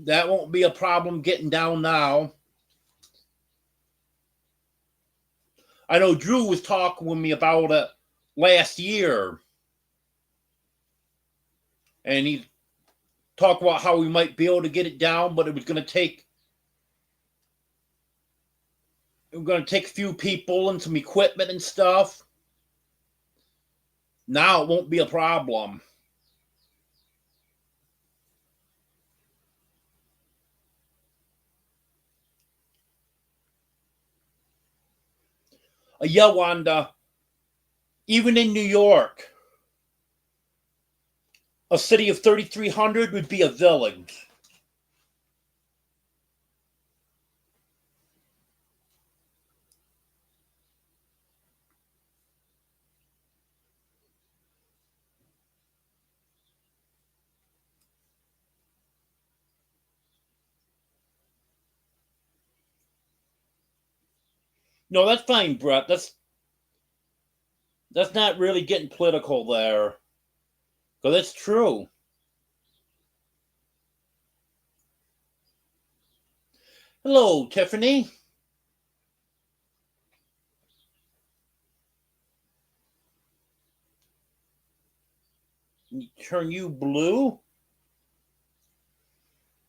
That won't be a problem getting down now. I know Drew was talking with me about it last year. And he talked about how we might be able to get it down, but it was going to take a few people and some equipment and stuff. Now it won't be a problem. Yeah, Wanda, even in New York, a city of 3,300 would be a village. No, that's fine, Brett. That's not really getting political there. Because that's true. Hello, Tiffany. Turn you blue?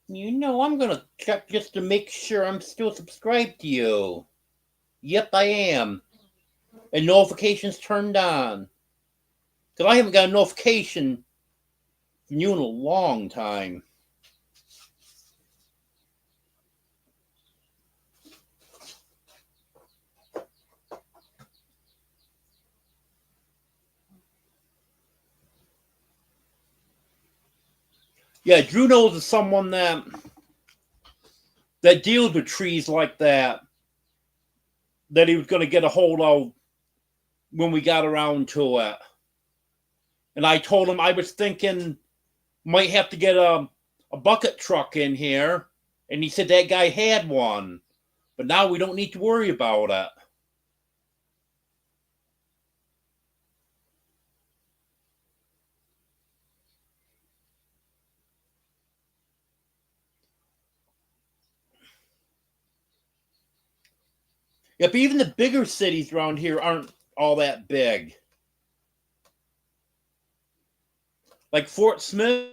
You know, I'm going to check just to make sure I'm still subscribed to you. Yep, I am. And notifications turned on. Because I haven't got a notification from you in a long time. Yeah, Drew knows is someone that deals with trees like that he was going to get a hold of when we got around to it. And I told him I was thinking might have to get a bucket truck in here. And he said that guy had one. But now we don't need to worry about it. Yep, even the bigger cities around here aren't all that big. Like Fort Smith.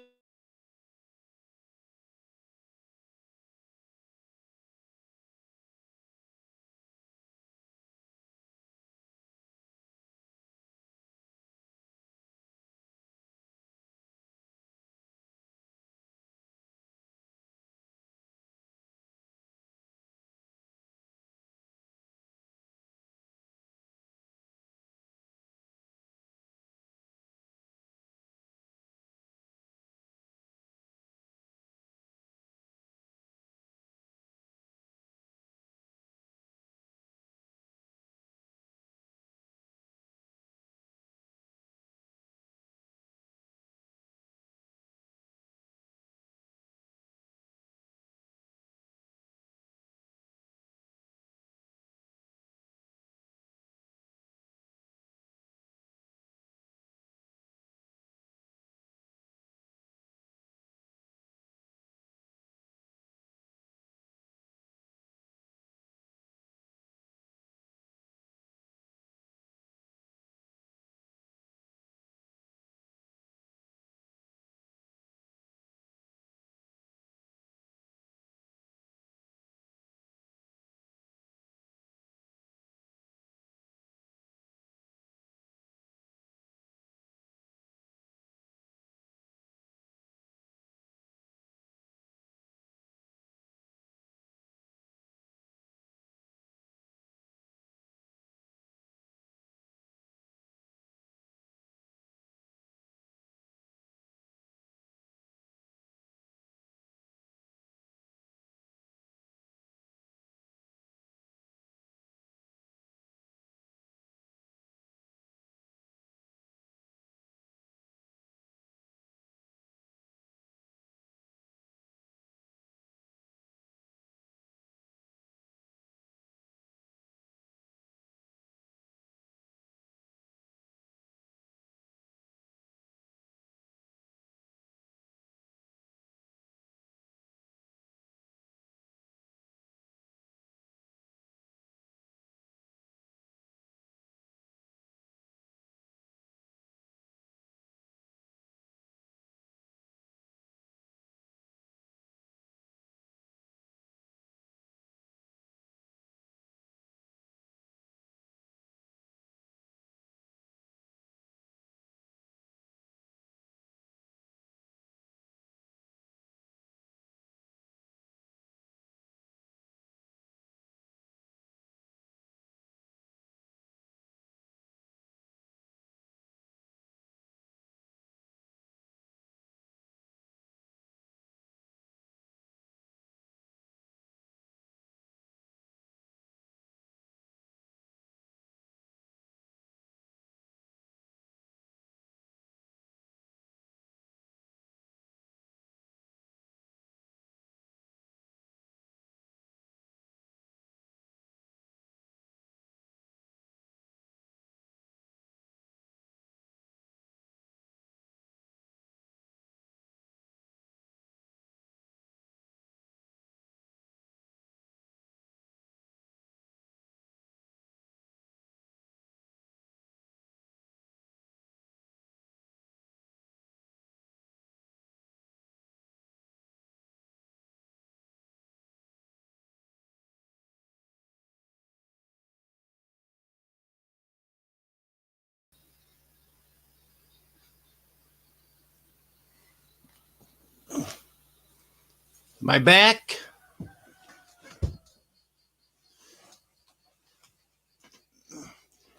Am I back?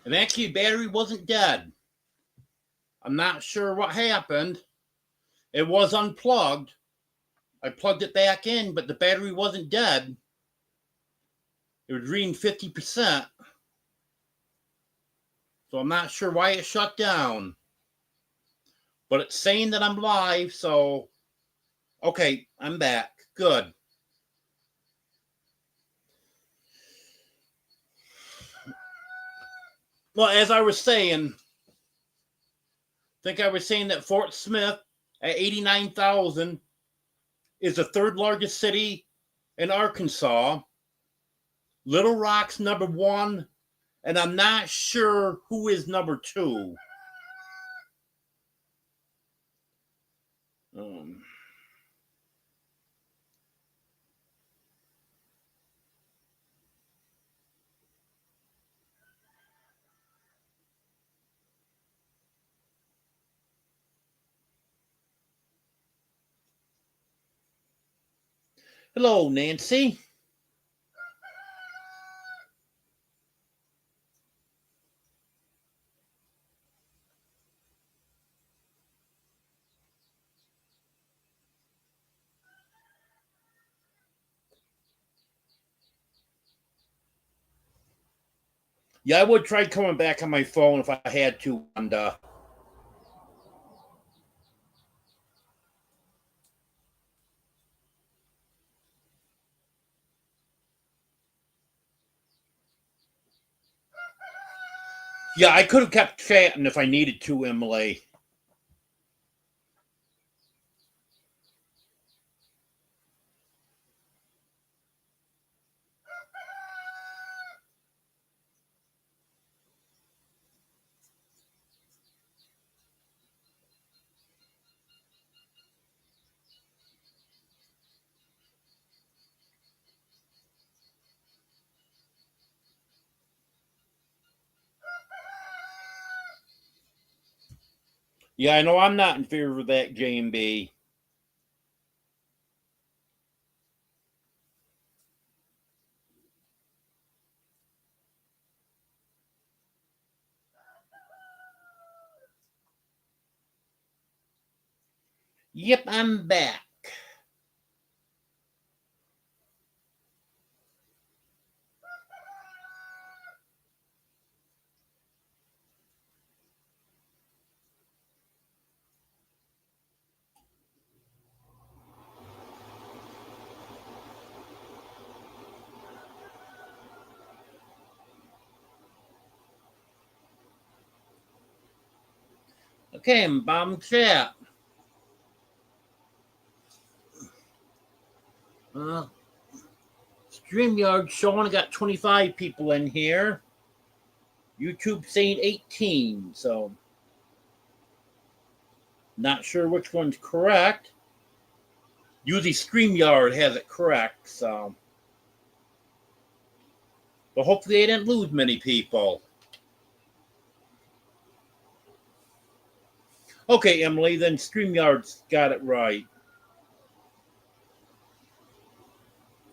And actually, battery wasn't dead. I'm not sure what happened. It was unplugged. I plugged it back in, but the battery wasn't dead. It was reading 50%. So I'm not sure why it shut down. But it's saying that I'm live, so okay, I'm back. Good. Well, as I was saying, I think I was saying that Fort Smith at 89,000 is the third largest city in Arkansas. Little Rock's number 1, and I'm not sure who is number 2. Hello, Nancy. Yeah, I would try coming back on my phone if I had to. And yeah, I could have kept chatting if I needed to, Emily. Yeah, I know I'm not in favor of that, JMB. Yep, I'm back. Okay, I'm bomb chat. StreamYard showing I got 25 people in here. YouTube saying 18, so not sure which one's correct. Usually StreamYard has it correct, so. But hopefully they didn't lose many people. Okay, Emily, then StreamYard's got it right.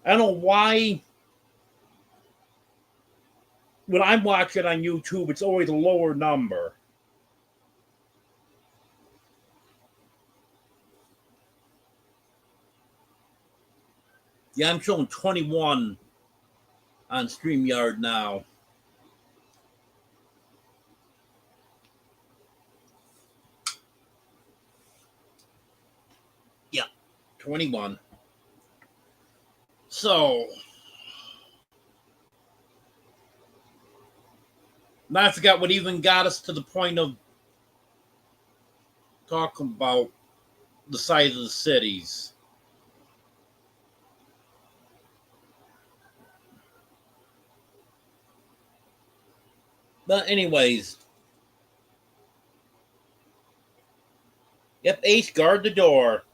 I don't know why when I'm watching on YouTube, it's always a lower number. Yeah, I'm showing 21 on StreamYard now. Yeah, 21. So, now I forgot what even got us to the point of talking about the size of the cities. But anyways, yep, Ace, guard the door.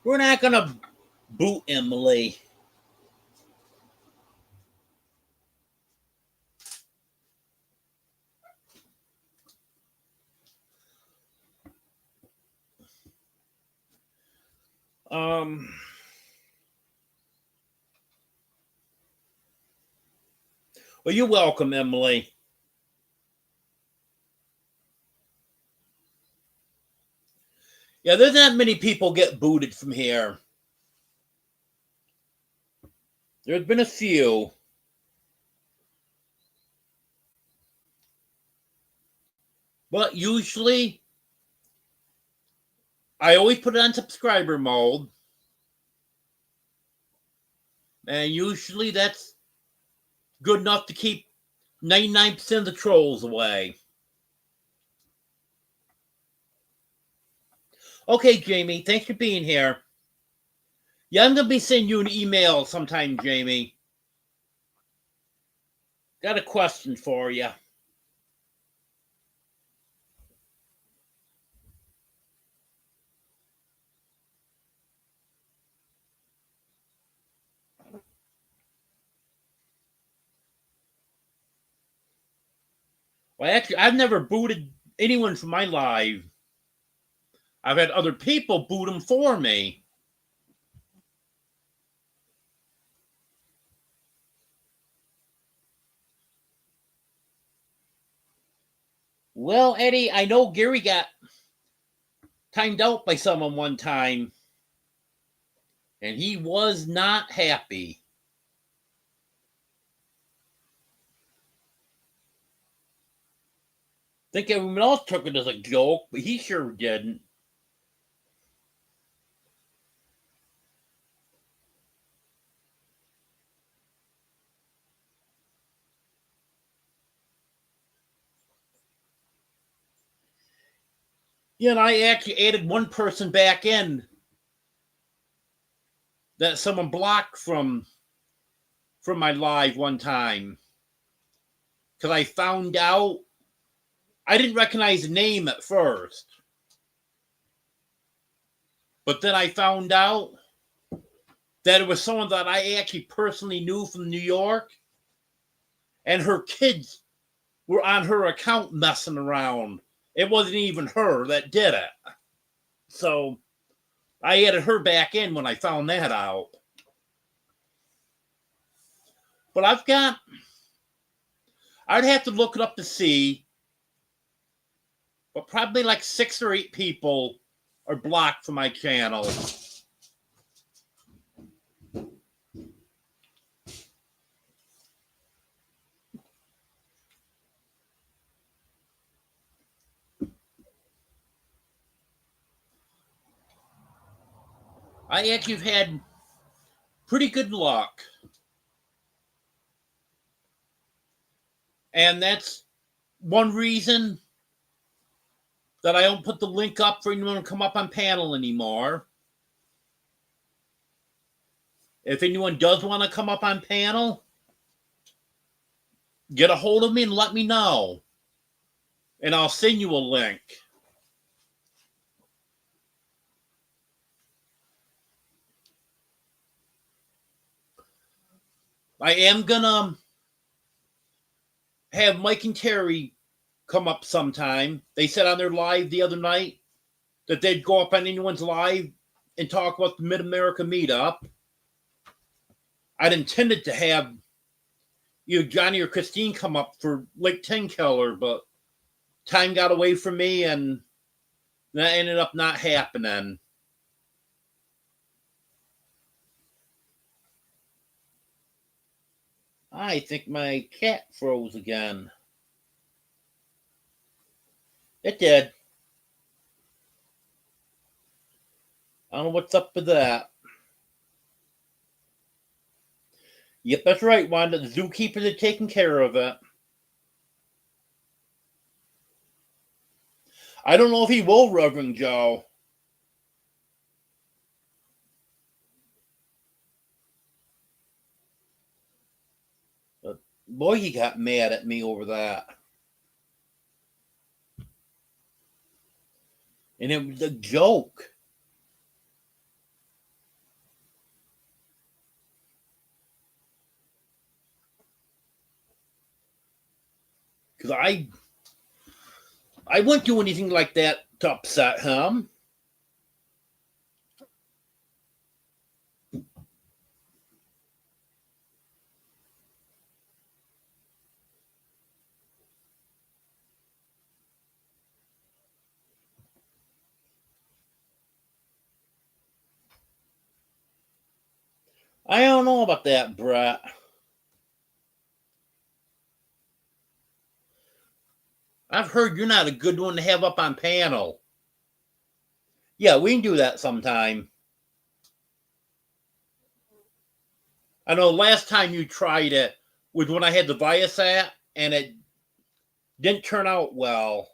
We're not gonna boot Emily. Well, you're welcome, Emily. Yeah, there's not many people get booted from here. There's been a few. But usually, I always put it on subscriber mode. And usually that's good enough to keep 99% of the trolls away. Okay, Jamie, thanks for being here. Yeah, I'm going to be sending you an email sometime, Jamie. Got a question for you. Well, actually, I've never booted anyone from my live. I've had other people boot them for me. Well, Eddie, I know Gary got timed out by someone one time, and he was not happy. I think everyone else took it as a joke, but he sure didn't. Yeah, and I actually added one person back in that someone blocked from my live one time because I found out I didn't recognize the name at first, but then I found out that it was someone that I actually personally knew from New York, and her kids were on her account messing around. It wasn't even her that did it. So I added her back in when I found that out. But I'd have to look it up to see, but probably like 6 or 8 people are blocked from my channel. I actually have had pretty good luck. And that's one reason that I don't put the link up for anyone to come up on panel anymore. If anyone does want to come up on panel, get a hold of me and let me know. And I'll send you a link. I am going to have Mike and Terry come up sometime. They said on their live the other night that they'd go up on anyone's live and talk about the Mid-America meetup. I'd intended to have either Johnny or Christine come up for Lake Tenkiller, but time got away from me and that ended up not happening. I think my cat froze again. It did. I don't know what's up with that. Yep, that's right, Wanda. The zookeepers are taking care of it. I don't know if he will, Reverend Joe. But boy, he got mad at me over that. And it was a joke. Because I wouldn't do anything like that to upset him. I don't know about that, Brett. I've heard you're not a good one to have up on panel. Yeah, we can do that sometime. I know last time you tried it was when I had the Viasat, and it didn't turn out well.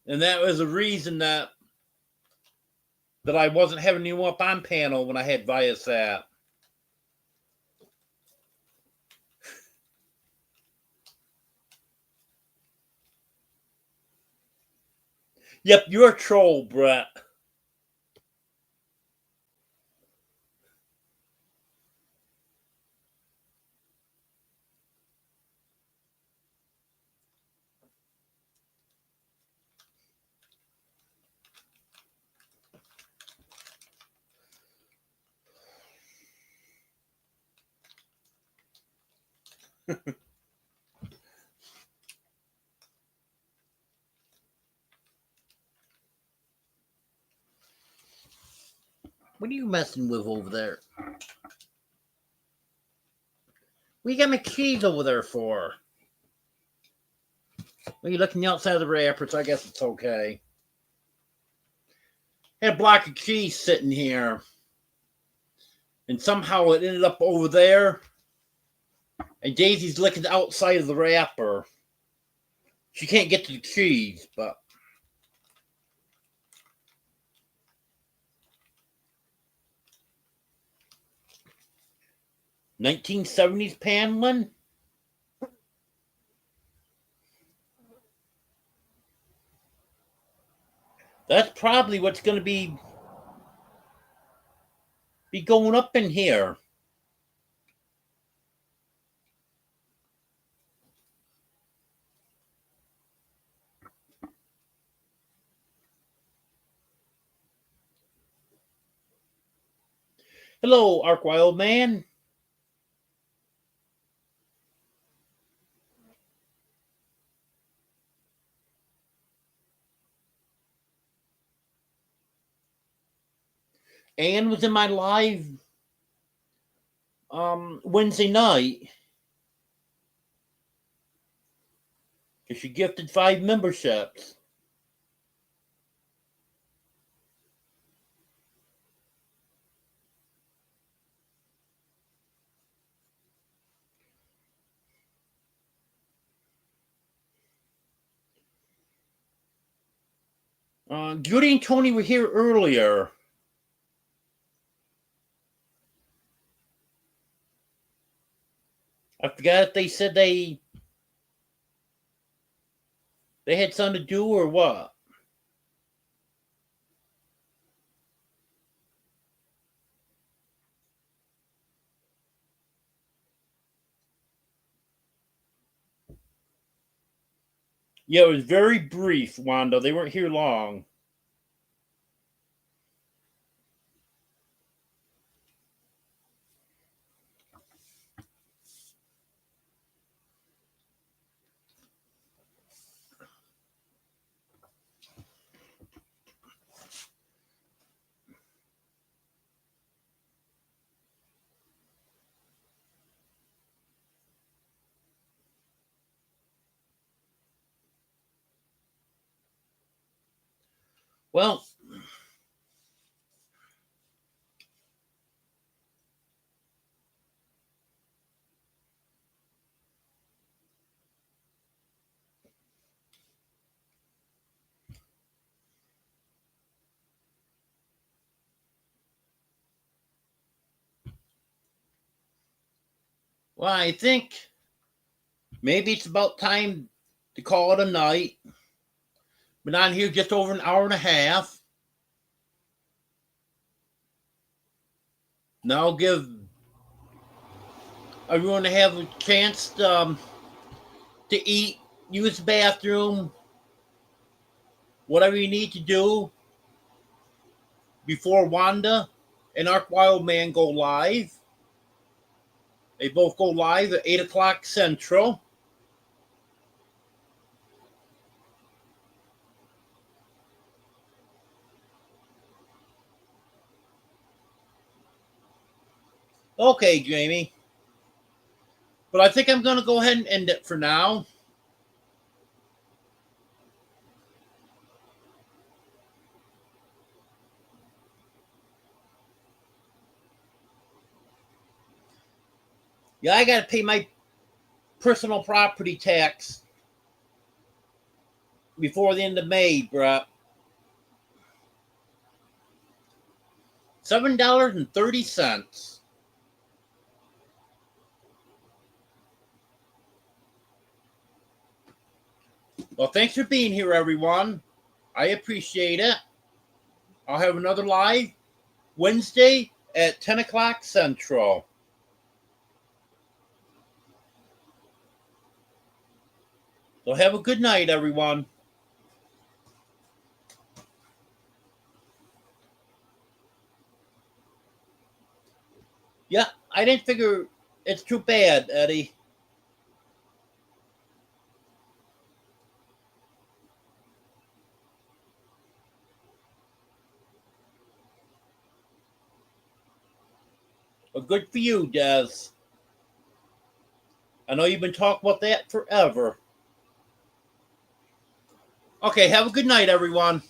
And that was the reason that I wasn't having you up on panel when I had Viasat. Yep, you're a troll, Brett. What are you messing with over there? What you got my keys over there for? Well, you're looking outside of the wrapper, so I guess it's okay. I had a block of cheese sitting here, and somehow it ended up over there. And Daisy's licking the outside of the wrapper. She can't get to the cheese, but 1970s paneling. That's probably what's going to be going up in here. Hello, Ark Wild Man. Anne was in my live Wednesday night. She gifted 5 memberships. Judy and Tony were here earlier. I forgot if they said they had something to do or what. Yeah, it was very brief, Wanda. They weren't here long. Well, I think maybe it's about time to call it a night. Been on here just over an hour and a half. Now I'll give everyone to have a chance to eat, use the bathroom, whatever you need to do before Wanda and Ark Wild Man go live. They both go live at 8 o'clock Central. Okay, Jamie. But I think I'm going to go ahead and end it for now. Yeah, I got to pay my personal property tax before the end of May, Brett. $7.30. Well, thanks for being here, everyone. I appreciate it. I'll have another live Wednesday at 10 o'clock Central. So have a good night, everyone. Yeah, I didn't figure it's too bad, Eddie. Well, good for you, Des. I know you've been talking about that forever. Okay, have a good night, everyone.